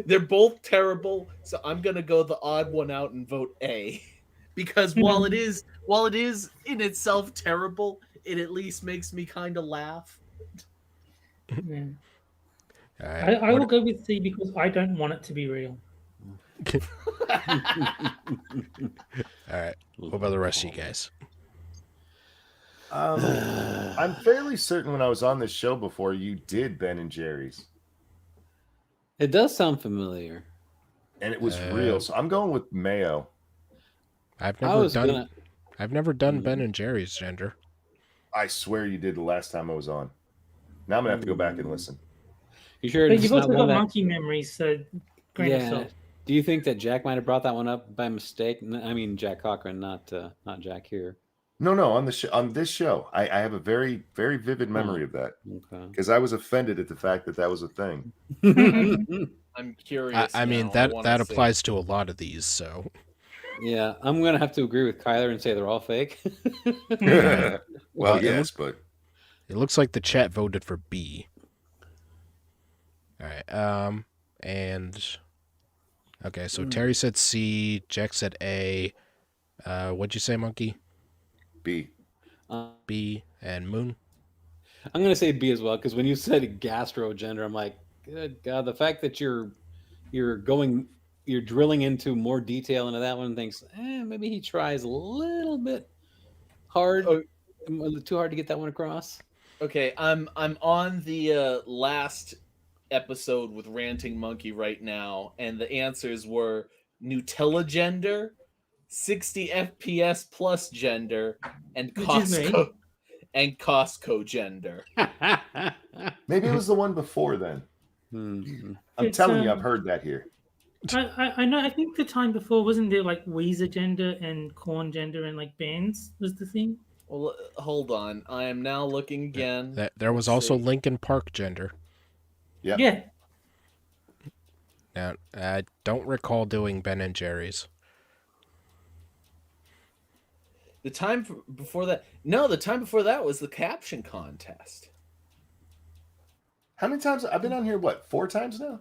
they're both terrible, so I'm gonna go the odd one out and vote A. Because while it is in itself terrible, it at least makes me kind of laugh. Yeah. All right, I will go with C because I don't want it to be real. all right. What about the rest of you guys? I'm fairly certain when I was on this show before, you did Ben and Jerry's, It does sound familiar. and it was real. So I'm going with Mayo. I've I never was done gonna. I've never done Ben and Jerry's gender. I swear you did the last time I was on. Now I'm gonna have to go back and listen. You sure But it's you've not also got one that? monkey memories, so grain of Yeah. salt. Do you think that Jack might have brought that one up by mistake? I mean, Jack Cochran, not Jack here. No, on this show, I have a very, very vivid memory of that Okay. because I was offended at the fact that was a thing. I'm curious. I mean now. I that wanna see. applies to a lot of these. So Yeah, I'm gonna have to agree with Kyler and say they're all fake. Well, it yes, but it looks like the chat voted for B. All right. And okay, so Terry said C, Jack said A. What'd you say, Monkey? B. B and Moon. I'm gonna say B as well because when you said gastrogender, I'm like, good God, the fact that you're drilling into more detail into that one, thinks maybe he tries a little bit hard, Oh. too hard to get that one across. Okay, I'm on the last episode with Ranting Monkey right now, and the answers were Nutella gender, 60 FPS plus gender, and Which is me. Costco gender. Maybe it was the one before then. Hmm. I'm It's, telling you, I've heard that here. I know. I think the time before wasn't there like Weezer gender and corn gender and like bands was the thing. Well, hold on. I am now looking again. There was Let's also see. Lincoln Park gender. Yep. Yeah. Now I don't recall doing Ben and Jerry's. The time before that. No, the time before that was the caption contest. How many times I've been on here? What, 4 times now?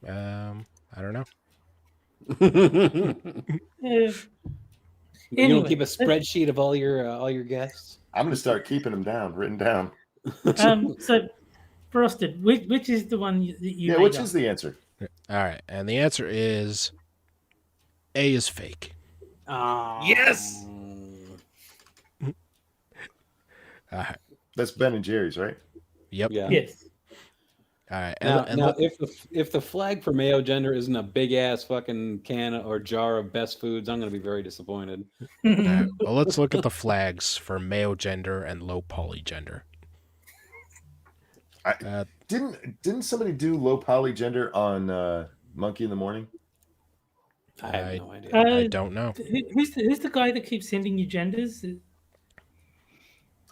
I don't know. Yeah. You don't Anyway, keep a spreadsheet of all your guests. I'm gonna start keeping them down, written down. So Frosted, which is the one that you Yeah, made which up? is the answer? All right, and the answer is A is fake. Yes! All right. That's Ben and Jerry's, right? Yep. Yeah. Yes. All right. Now, if the flag for Mayo Gender isn't a big ass fucking can or jar of best foods, I'm going to be very disappointed. all right, well, let's look at the flags for Mayo Gender and low poly gender. Didn't somebody do low polygender on Monkey in the Morning? I have no idea. I don't know. Who's the guy that keeps sending you genders?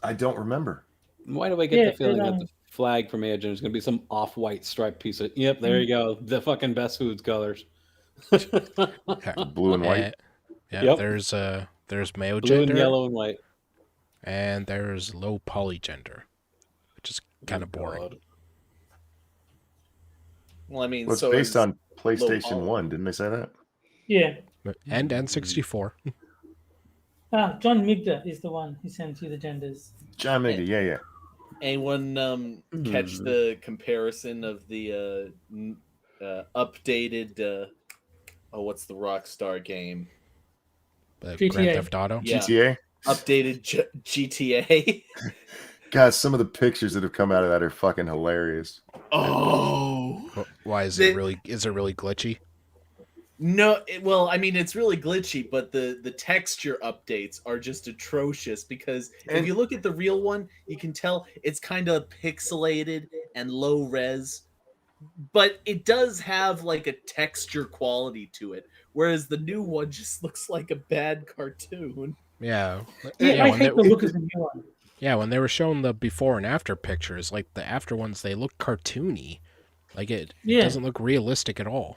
I don't remember. Why do I get the feeling that the flag for Mayo Gender is going to be some off-white striped piece of? Yep, there you go. The fucking best foods colors. Blue and white. Yeah. Yep. There's Mayo Blue Gender and yellow and white. and there's low poly gender, which is kind of boring. God. Well, I mean, Well, it's so based is on PlayStation poly. 1, didn't they say that? Yeah. And N64. John Migda is the one who sends you the genders. John Miggy, yeah. Anyone catch the comparison of the updated? What's the Rockstar game? GTA. Grand Theft Auto. Yeah. GTA? Updated GTA. Guys, some of the pictures that have come out of that are fucking hilarious. Oh Why is it really? Is it really glitchy? no! Well, I mean, it's really glitchy, but the texture updates are just atrocious because if And- you look at the real one, you can tell it's kind of pixelated and low res, but it does have like a texture quality to it, whereas the new one just looks like a bad cartoon. Yeah. Yeah, I when hate they- the look of the new one. Yeah, when they were showing the before and after pictures, like the after ones, they look cartoony. Like it doesn't look realistic at all.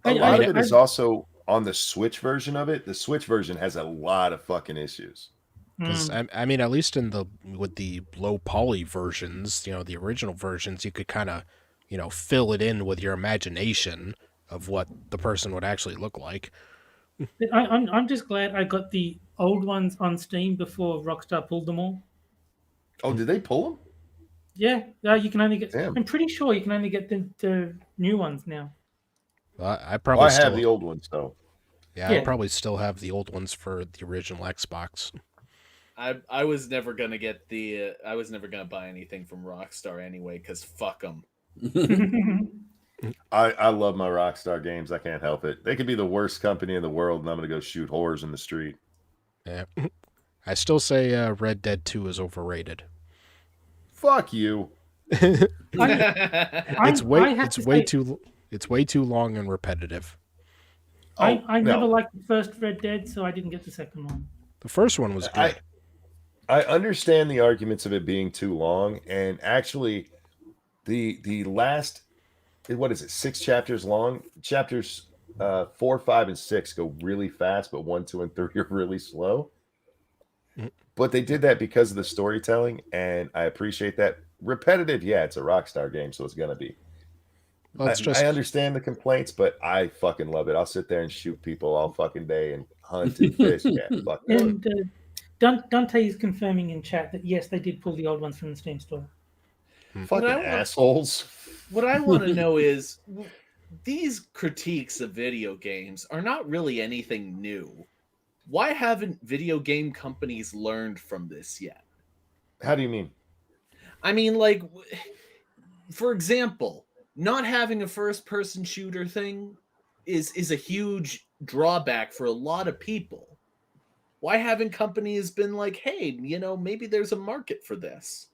A lot of it is also on the Switch version of it. The Switch version has a lot of fucking issues. Because I mean, at least with the low poly versions, the original versions, you could kind of, fill it in with your imagination of what the person would actually look like. I'm just glad I got the old ones on Steam before Rockstar pulled them all. Oh, did they pull them? Yeah, you can only get. Damn. I'm pretty sure you can only get the new ones now. Well, I Well, probably I still have the old ones, though. Yeah, I probably still have the old ones for the original Xbox. I was never gonna get the. I was never gonna buy anything from Rockstar anyway, because fuck them. I love my Rockstar games. I can't help it. They could be the worst company in the world, and I'm going to go shoot whores in the street. Yeah, I still say Red Dead 2 is overrated. Fuck you. It's way too long and repetitive. I no. never liked the first Red Dead, so I didn't get the second one. The first one was good. I understand the arguments of it being too long, and actually, the last, what is it, 6 chapters long? Chapters 4, 5, and 6 go really fast, but 1, 2, and 3 are really slow. But they did that because of the storytelling, and I appreciate that. Repetitive, yeah, it's a Rockstar game, so it's gonna be. Well, I understand the complaints, but I fucking love it. I'll sit there and shoot people all fucking day and hunt and fish. Yeah, fuck that. And Dante is confirming in chat that yes, they did pull the old ones from the Steam store. Fucking assholes. What I want to know is these critiques of video games are not really anything new. Why haven't video game companies learned from this yet? How do you mean? I mean, like, for example, not having a first-person shooter thing is a huge drawback for a lot of people. Why haven't companies been like, hey, maybe there's a market for this?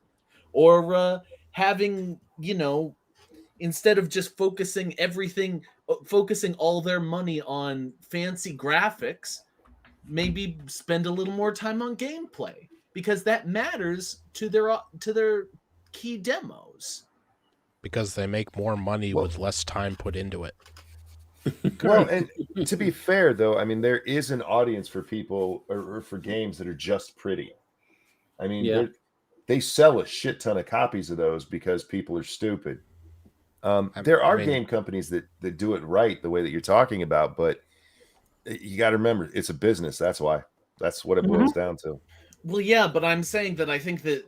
Or having, instead of just focusing all their money on fancy graphics, maybe spend a little more time on gameplay, because that matters to their key demos. Because they make more money with less time put into it. Well, and to be fair, though, I mean, there is an audience for people or for games that are just pretty. I mean, they sell a shit ton of copies of those because people are stupid. There are game companies that do it right the way that you're talking about, but You got to remember, it's a business. That's why. That's what it boils down to. Well, yeah, but I'm saying that I think that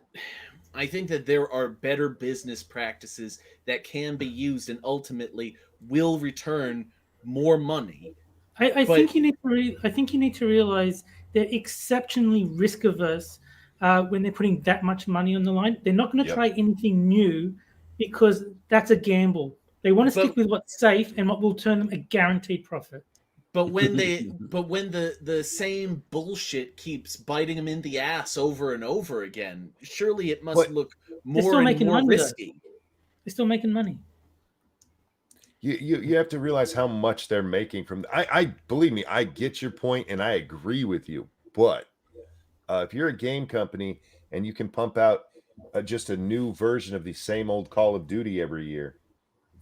there are better business practices that can be used and ultimately will return more money. I But think you need to. I think you need to realize they're exceptionally risk averse when they're putting that much money on the line. They're not going to Yep. try anything new because that's a gamble. They want to stick with what's safe and what will turn them a guaranteed profit. but when the same bullshit keeps biting them in the ass over and over again, surely it must But look They're still more and making more money, though. risky. They're still making money. you have to realize how much they're making from. I believe me, I get your point, and I agree with you. But if you're a game company and you can pump out just a new version of the same old Call of Duty every year,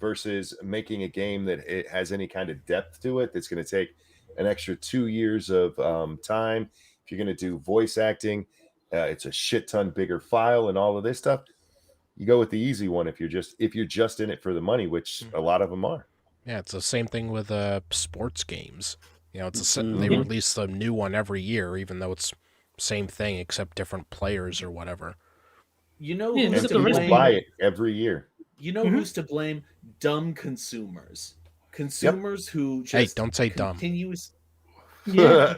versus making a game that it has any kind of depth to it, that's going to take an extra 2 years of time. If you're going to do voice acting, it's a shit ton bigger file and all of this stuff. You go with the easy one if you're just in it for the money, which a lot of them are. Yeah, it's the same thing with sports games. You know, they Mhm. release a new one every year, even though it's same thing except different players or whatever. You know Yeah, who's look And at to the people recipe. buy blame? it every year. You know who's to blame? Dumb consumers. Consumers who Hey, just don't say dumb. continuous Yeah.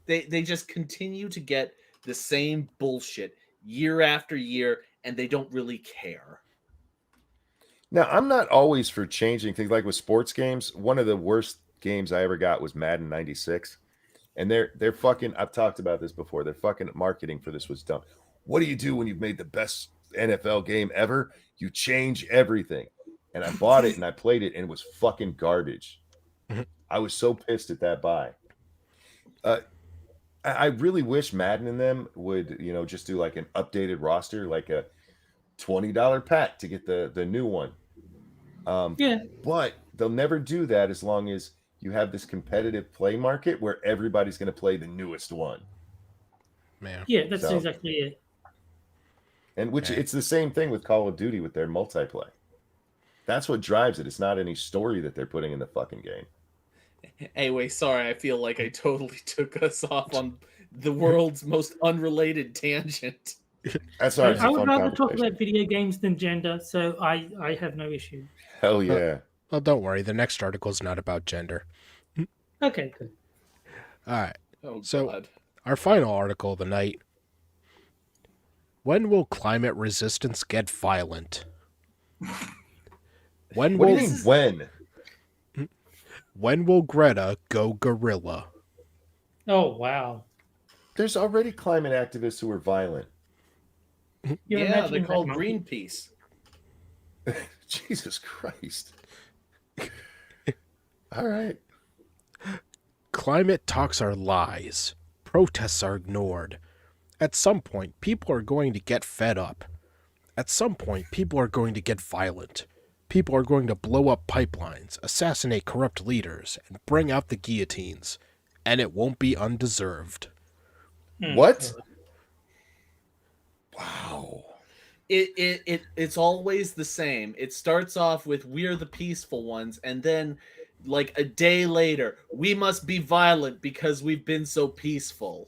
they just continue to get the same bullshit year after year, and they don't really care. Now, I'm not always for changing things. Like with sports games, one of the worst games I ever got was Madden 96. And they're fucking, I've talked about this before. Their fucking marketing for this was dumb. What do you do when you've made the best NFL game ever? You change everything. And I bought it and I played it and it was fucking garbage. Mhm. I was so pissed at that buy. Uh, I really wish Madden and them would, just do like an updated roster, like a $20 pack to get the new one. Yeah. But they'll never do that as long as you have this competitive play market where everybody's going to play the newest one. Man. Yeah, that's So, exactly it. and which Hey. it's the same thing with Call of Duty with their multiplayer. That's what drives it. It's not any story that they're putting in the fucking game. Anyway, sorry, I feel like I totally took us off on the world's most unrelated tangent. That's all right. It's I a would fun rather talk conversation. about video games than gender, so I have no issue. Hell yeah. Well, don't worry. The next article is not about gender. Okay, good. All right. Oh So- god. Our final article of the night. When will climate resistance get violent? When What do will you mean when? When will Greta go gorilla? Oh wow. There's already climate activists who are violent. You're Yeah, imagining they're that called monkey. Greenpeace. Jesus Christ. All right. Climate talks are lies. Protests are ignored. At some point, people are going to get fed up. At some point, people are going to get violent. People are going to blow up pipelines, assassinate corrupt leaders, and bring out the guillotines. And it won't be undeserved. What? Wow. It's always the same. It starts off with we're the peaceful ones, and then like a day later, we must be violent because we've been so peaceful.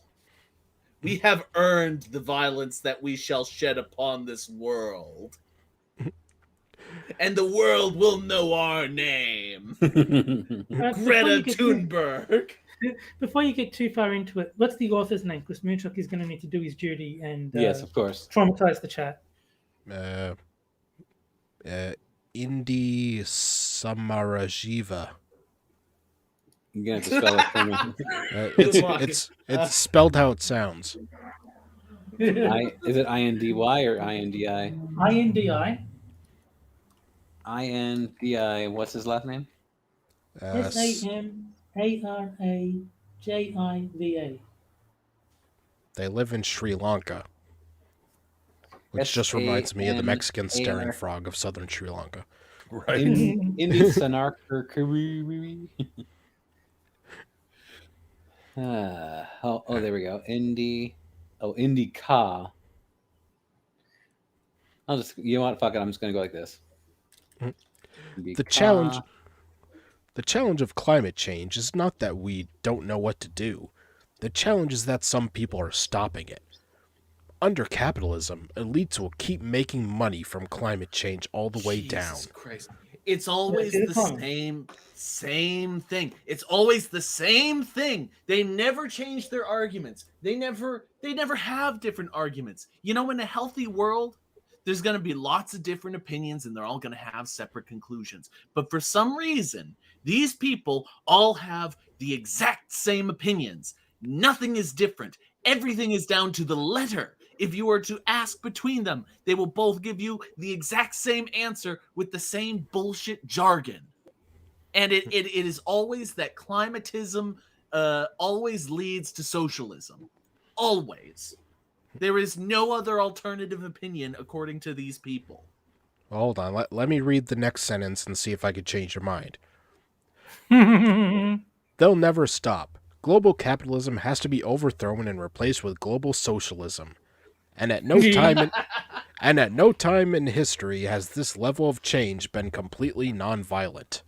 We have earned the violence that we shall shed upon this world. And the world will know our name. Greta Thunberg. Before you get too far into it, what's the author's name? Because Moonshock is going to need to do his duty and Yes, of course. traumatize the chat. Indi Samarajiva. You're gonna have to spell it for me. Good luck. It's spelled how it sounds. Is it INDY or INDI? INDI. INDI. What's his last name? SAMARAJIVA. They live in Sri Lanka, which just reminds me of the Mexican staring SANAR. frog of southern Sri Lanka. Right. Indy Sanarker. Oh, there we go. Indy Ka. You know what? Fuck it. I'm just gonna go like this. The challenge The challenge of climate change is not that we don't know what to do. The challenge is that some people are stopping it. Under capitalism, elites will keep making money from climate change all the way down. Jesus Christ. It's always Yeah, the same thing. It's always the same thing. They never change their arguments. They never have different arguments. You know, in a healthy world, there's going to be lots of different opinions and they're all going to have separate conclusions. But for some reason, these people all have the exact same opinions. Nothing is different. Everything is down to the letter. If you were to ask between them, they will both give you the exact same answer with the same bullshit jargon. And it is always that climatism always leads to socialism. Always. There is no other alternative opinion according to these people. Hold on, let me read the next sentence and see if I could change your mind. They'll never stop. Global capitalism has to be overthrown and replaced with global socialism. And at no time in history has this level of change been completely nonviolent.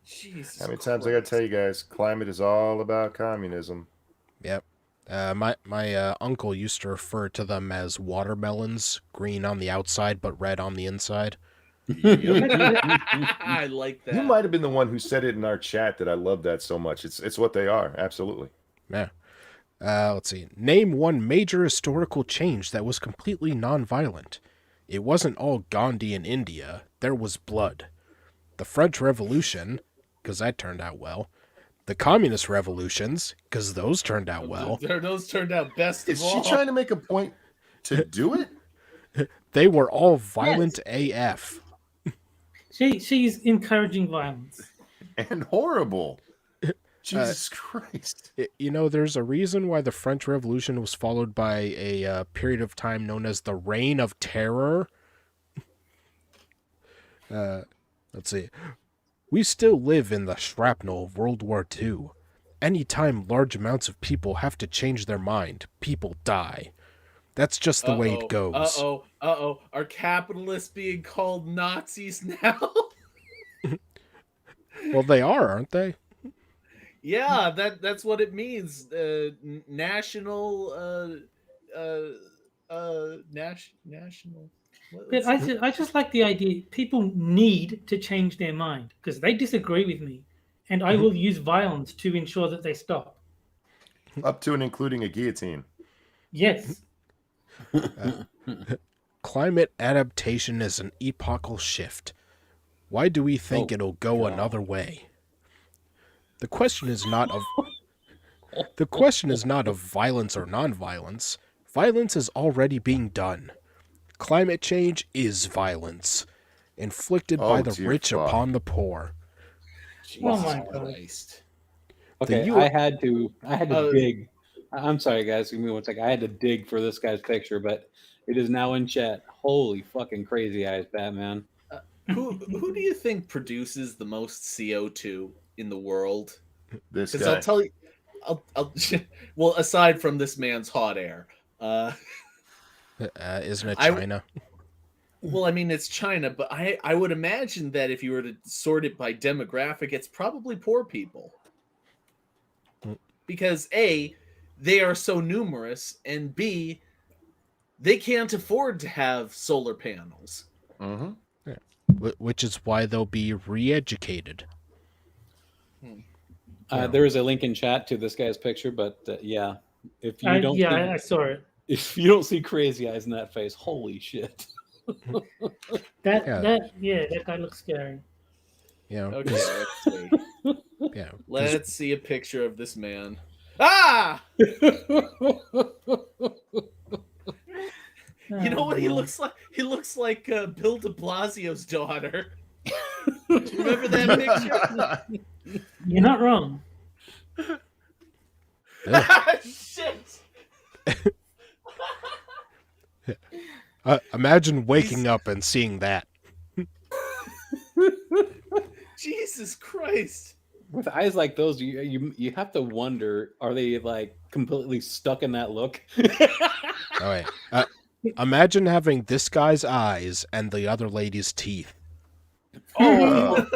Jesus How many times I gotta tell you guys, climate is all about communism. Yep. My uncle used to refer to them as watermelons, green on the outside but red on the inside. I like that. You might have been the one who said it in our chat that I love that so much. It's what they are, absolutely. Yeah. Let's see. Name one major historical change that was completely nonviolent. It wasn't all Gandhi in India. There was blood. The French Revolution, because that turned out well. The Communist Revolutions, because those turned out well. Those turned out best of Is all. she trying to make a point to do it? They were all violent AF. She's encouraging violence. And horrible. Jesus Christ. You know, there's a reason why the French Revolution was followed by a period of time known as the Reign of Terror. Let's see. We still live in the shrapnel of World War II. Anytime large amounts of people have to change their mind, people die. That's just the way it goes. Are capitalists being called Nazis now? Well, they are, aren't they? Yeah, that's what it means. National. But I just like the idea people need to change their mind because they disagree with me, and I will use violence to ensure that they stop. Up to and including a guillotine. Yes. Climate adaptation is an epochal shift. Why do we think it'll go another way? The question is not of violence or nonviolence. Violence is already being done. Climate change is violence, inflicted by the rich upon the poor. Oh my God. Okay, I had to dig. I'm sorry, guys. Give me 1 second. I had to dig for this guy's picture, but it is now in chat. Holy fucking crazy eyes, Batman. Who do you think produces the most CO2 in the world? This Because guy. I'll tell you, well, aside from this man's hot air, Isn't it China? well, I mean, it's China, but I would imagine that if you were to sort it by demographic, it's probably poor people. Because A, they are so numerous, and B, they can't afford to have solar panels. Mm-hmm. Which is why they'll be re-educated. There is a link in chat to this guy's picture, but yeah, if you don't, I saw it. if you don't see crazy eyes in that face, holy shit. That guy looks scary. You know, Okay, let's see. yeah. Let's see a picture of this man. Ah! You know what he looks like? He looks like Bill de Blasio's daughter. Remember that picture? You're not wrong. Shit! Imagine waking up and seeing that. Jesus Christ! With eyes like those, you have to wonder: are they like completely stuck in that look? Oh, wait. Imagine having this guy's eyes and the other lady's teeth. Oh.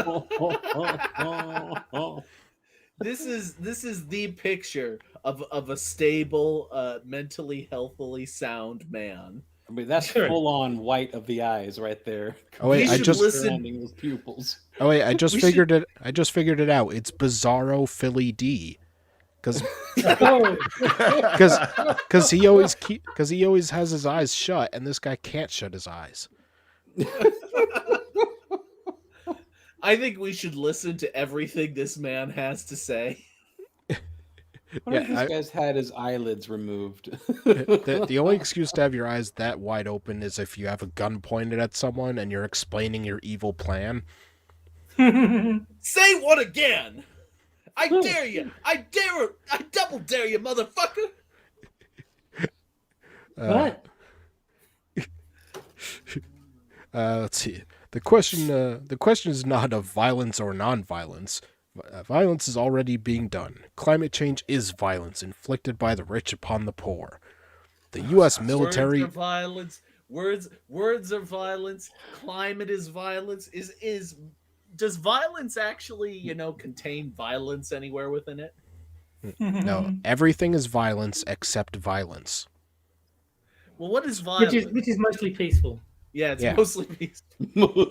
This is the picture of a stable, mentally healthily sound man. I mean, that's Sure. full on white of the eyes right there. Oh wait, We I should just listen- surrounding those pupils. oh wait, I just We figured it. I just figured it out. It's Bizarro Philly D, because Oh, he always has his eyes shut, and this guy can't shut his eyes. I think we should listen to everything this man has to say. What if Yeah, this guy's had his eyelids removed? The only excuse to have your eyes that wide open is if you have a gun pointed at someone and you're explaining your evil plan. Say what again? I dare you! I double dare you, motherfucker! what? Let's see. The question is not of violence or non-violence. Violence is already being done. Climate change is violence inflicted by the rich upon the poor. The U.S. military. Words are violence. Words are violence. Climate is violence. Does violence actually, contain violence anywhere within it? No, everything is violence except violence. Well, what is violence? which is mostly peaceful. Yeah, it's Yeah. mostly peaceful.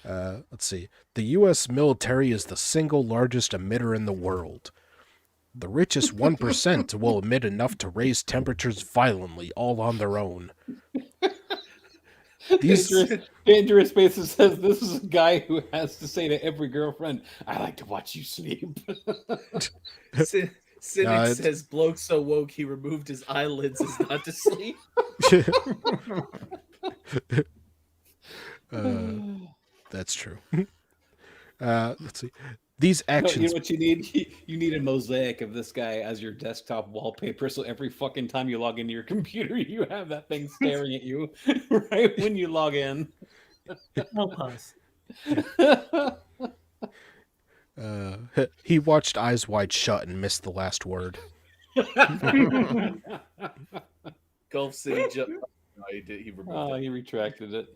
Let's see. The U.S. military is the single largest emitter in the world. The richest 1% will emit enough to raise temperatures violently all on their own. Dangerous Spaces says this is a guy who has to say to every girlfriend, "I like to watch you sleep." No, Cynic says bloke so woke he removed his eyelids is not to sleep. That's true. Let's see. These You know actions. what you need? You need a mosaic of this guy as your desktop wallpaper, so every fucking time you log into your computer, you have that thing staring at you right when you log in. I'll pass. He watched Eyes Wide Shut and missed the last word. Gulf City jump. No, he did. He removed Oh, it. he retracted it.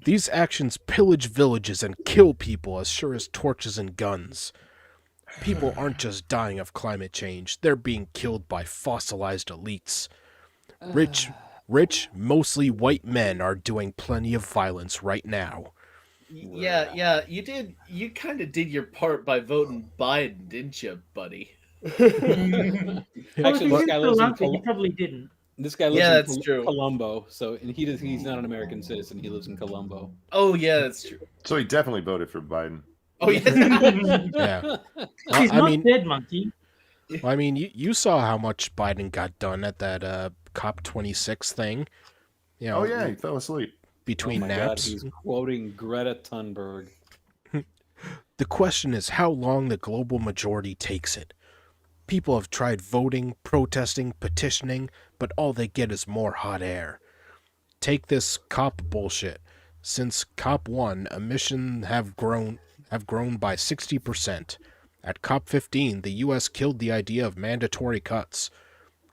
These actions pillage villages and kill people as sure as torches and guns. People aren't just dying of climate change, they're being killed by fossilized elites. Rich, mostly white men are doing plenty of violence right now. Yeah. You did. You kind of did your part by voting Biden, didn't you, buddy? Actually, this guy lives in he probably didn't. This guy lives Yeah, in that's true. Colombo, so and he's not an American citizen. He lives in Colombo. Oh yeah, that's true. So he definitely voted for Biden. Oh yeah. Yeah. He's I not mean, dead, monkey. you saw how much Biden got done at that COP26 thing. You know, Oh yeah, he fell asleep. between Oh my God, naps. he's quoting Greta Thunberg. The question is how long the global majority takes it. People have tried voting, protesting, petitioning, but all they get is more hot air. Take this COP bullshit. Since COP 1, emissions have grown by 60%. At COP 15, the US killed the idea of mandatory cuts.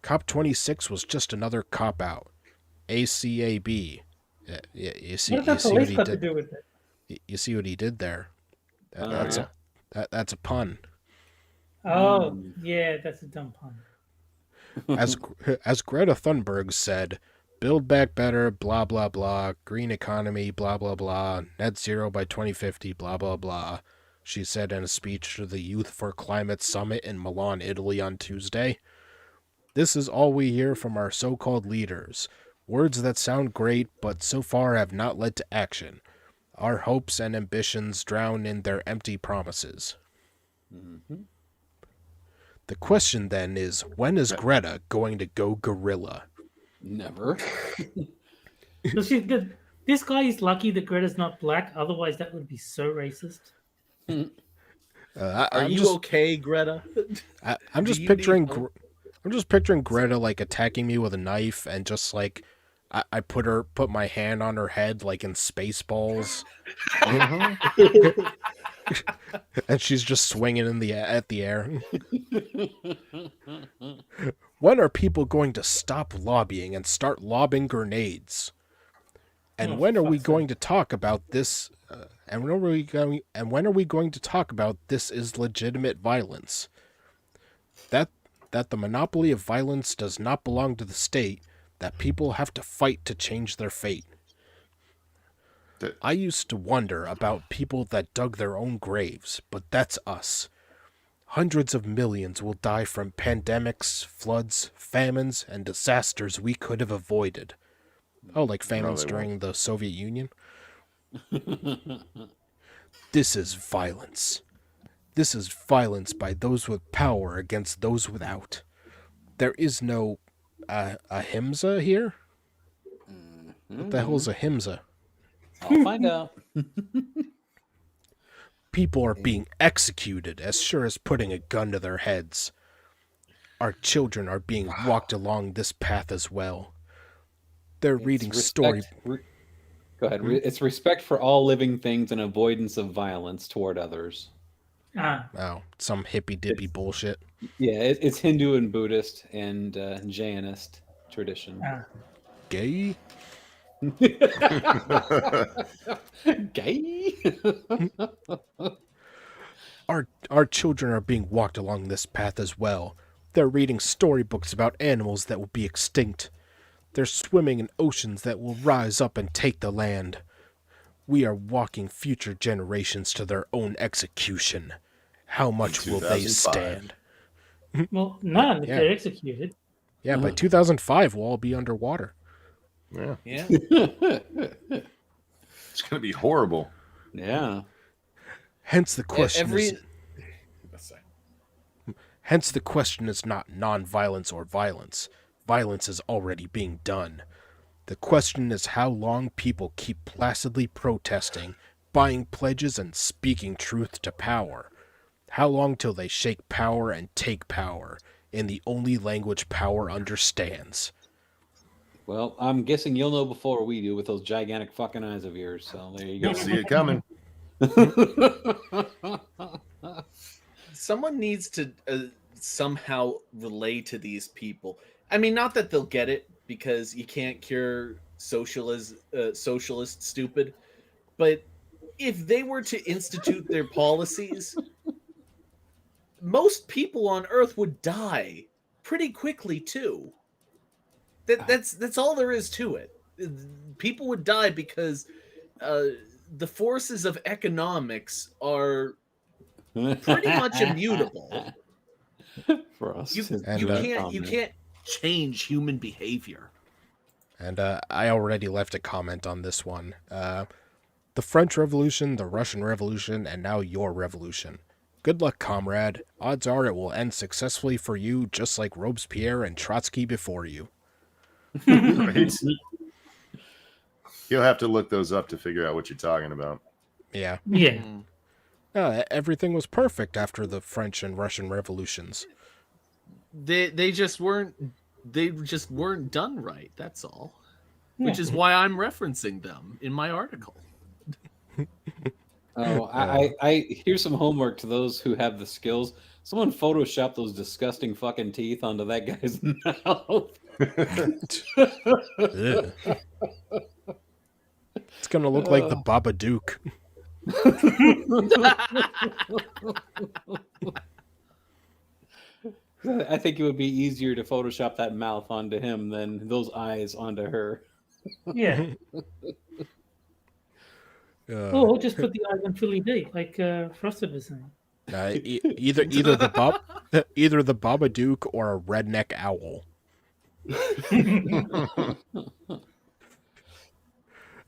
COP 26 was just another cop out. ACAB. You see What does that what police he got to did. do with it? You see what he did there. Yeah. That's a pun. Oh, yeah, that's a dumb pun. As Greta Thunberg said, build back better, blah blah blah, green economy, blah blah blah, net zero by 2050, blah blah blah. She said in a speech to the Youth for Climate Summit in Milan, Italy on Tuesday. This is all we hear from our so-called leaders. Words that sound great, but so far have not led to action. Our hopes and ambitions drown in their empty promises. Mm-hmm. The question then is, when is Greta going to go gorilla? Never. So this guy is lucky that Greta's not black. Otherwise, that would be so racist. Are you okay, Greta? I'm Do just you picturing. need help? I'm just picturing Greta like attacking me with a knife, and just like I put my hand on her head like in Spaceballs, and she's just swinging at the air. When are people going to stop lobbying and start lobbing grenades? And Oh, when are we fuck's going to talk about this? And when are we going? And when are we going to talk about this is legitimate violence? That the monopoly of violence does not belong to the state. That people have to fight to change their fate. I used to wonder about people that dug their own graves, but that's us. Hundreds of millions will die from pandemics, floods, famines, and disasters we could have avoided. Oh, like famines they during the Soviet Union? This is violence. This is violence by those with power against those without. There is no ahimsa here? What the hell's ahimsa? I'll find out. People are being executed as sure as putting a gun to their heads. Our children are being walked along this path as well. They're reading story. Go ahead. It's respect for all living things and avoidance of violence toward others. Oh, some hippy dippy bullshit. Yeah, it's Hindu and Buddhist and Jainist tradition. Gay? Gay? Our children are being walked along this path as well. They're reading storybooks about animals that will be extinct. They're swimming in oceans that will rise up and take the land. We are walking future generations to their own execution. How much will they 2005. stand? Well, none if Yeah. they're executed. Yeah, by 2005, we'll all be underwater. Yeah, Yeah. it's gonna be horrible. Yeah. Hence the question Every Hence the question is not non-violence or violence. Violence is already being done. The question is how long people keep placidly protesting, buying pledges, and speaking truth to power. How long till they shake power and take power in the only language power understands? Well, I'm guessing you'll know before we do with those gigantic fucking eyes of yours. So there you You'll go. see it coming. someone needs to somehow relay to these people. I mean, not that they'll get it because you can't cure socialist stupid, but if they were to institute their policies, most people on Earth would die pretty quickly too. That's all there is to it. People would die because the forces of economics are pretty much immutable. For us, You can't change human behavior. And I already left a comment on this one. The French Revolution, the Russian Revolution, and now your revolution. Good luck, comrade. Odds are it will end successfully for you, just like Robespierre and Trotsky before you. Right? You'll have to look those up to figure out what you're talking about. Yeah. Yeah. Everything was perfect after the French and Russian revolutions. They just weren't done right. That's all. Which is why I'm referencing them in my article. Oh, I here's some homework to those who have the skills. Someone photoshopped those disgusting fucking teeth onto that guy's mouth. Ugh. It's gonna look like the Babadook. I think it would be easier to Photoshop that mouth onto him than those eyes onto her. Yeah. Or just put the eyes on Philly D, like Frosted was saying. Either the Babadook or a redneck owl.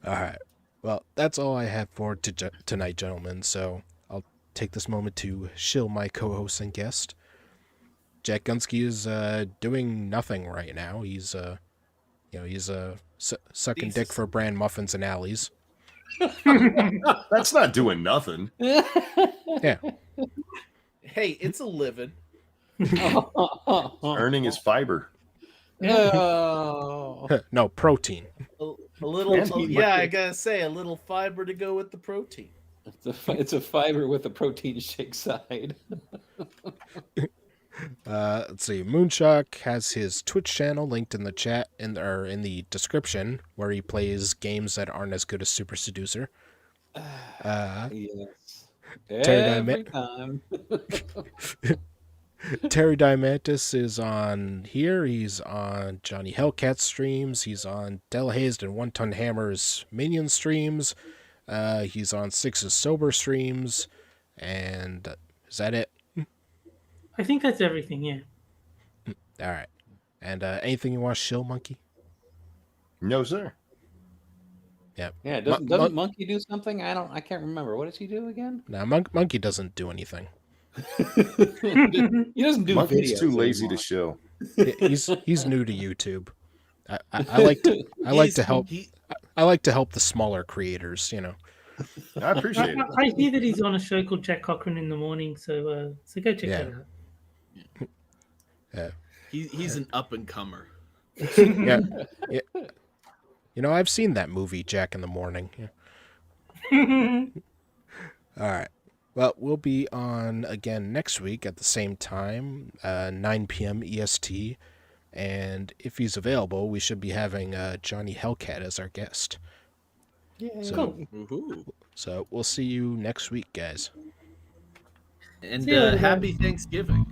All right. Well, that's all I have for tonight, gentlemen. So I'll take this moment to shill my co-host and guest. Jack Gunsky is doing nothing right now. He's sucking dick for brand muffins and alleys. That's not doing nothing. Yeah. Hey, it's a living. Earning his fiber. Oh. No, protein. A little, yeah, I gotta say, a little fiber to go with the protein. It's a fiber with a protein shake side. Let's see. Moonshock has his Twitch channel linked in the chat or in the description, where he plays games that aren't as good as Super Seducer. Yes. Terry Every time. Terry Diamantis is on here. He's on Johnny Hellcat streams. He's on Delahazed and One Ton Hammer's Minion streams. He's on Six's Sober streams. And is that it? I think that's everything. Yeah. All right. And anything you want to shill, Monkey? No, sir. Yeah. Yeah, doesn't Monkey do something? I can't remember. What does he do again? No, Monkey doesn't do anything. He doesn't do Monkey's videos too lazy anymore. to show. He's new to YouTube. I like to help the smaller creators, you know. I appreciate it. I hear that he's on a show called Jack Cochran in the morning, so go check that out. Yeah. He's an up and comer. Yeah. You know, I've seen that movie, Jack in the Morning. Yeah. All right. Well, we'll be on again next week at the same time, 9 p.m. EST. And if he's available, we should be having Johnny Hellcat as our guest. Yeah. So we'll see you next week, guys. And See you later. happy Thanksgiving.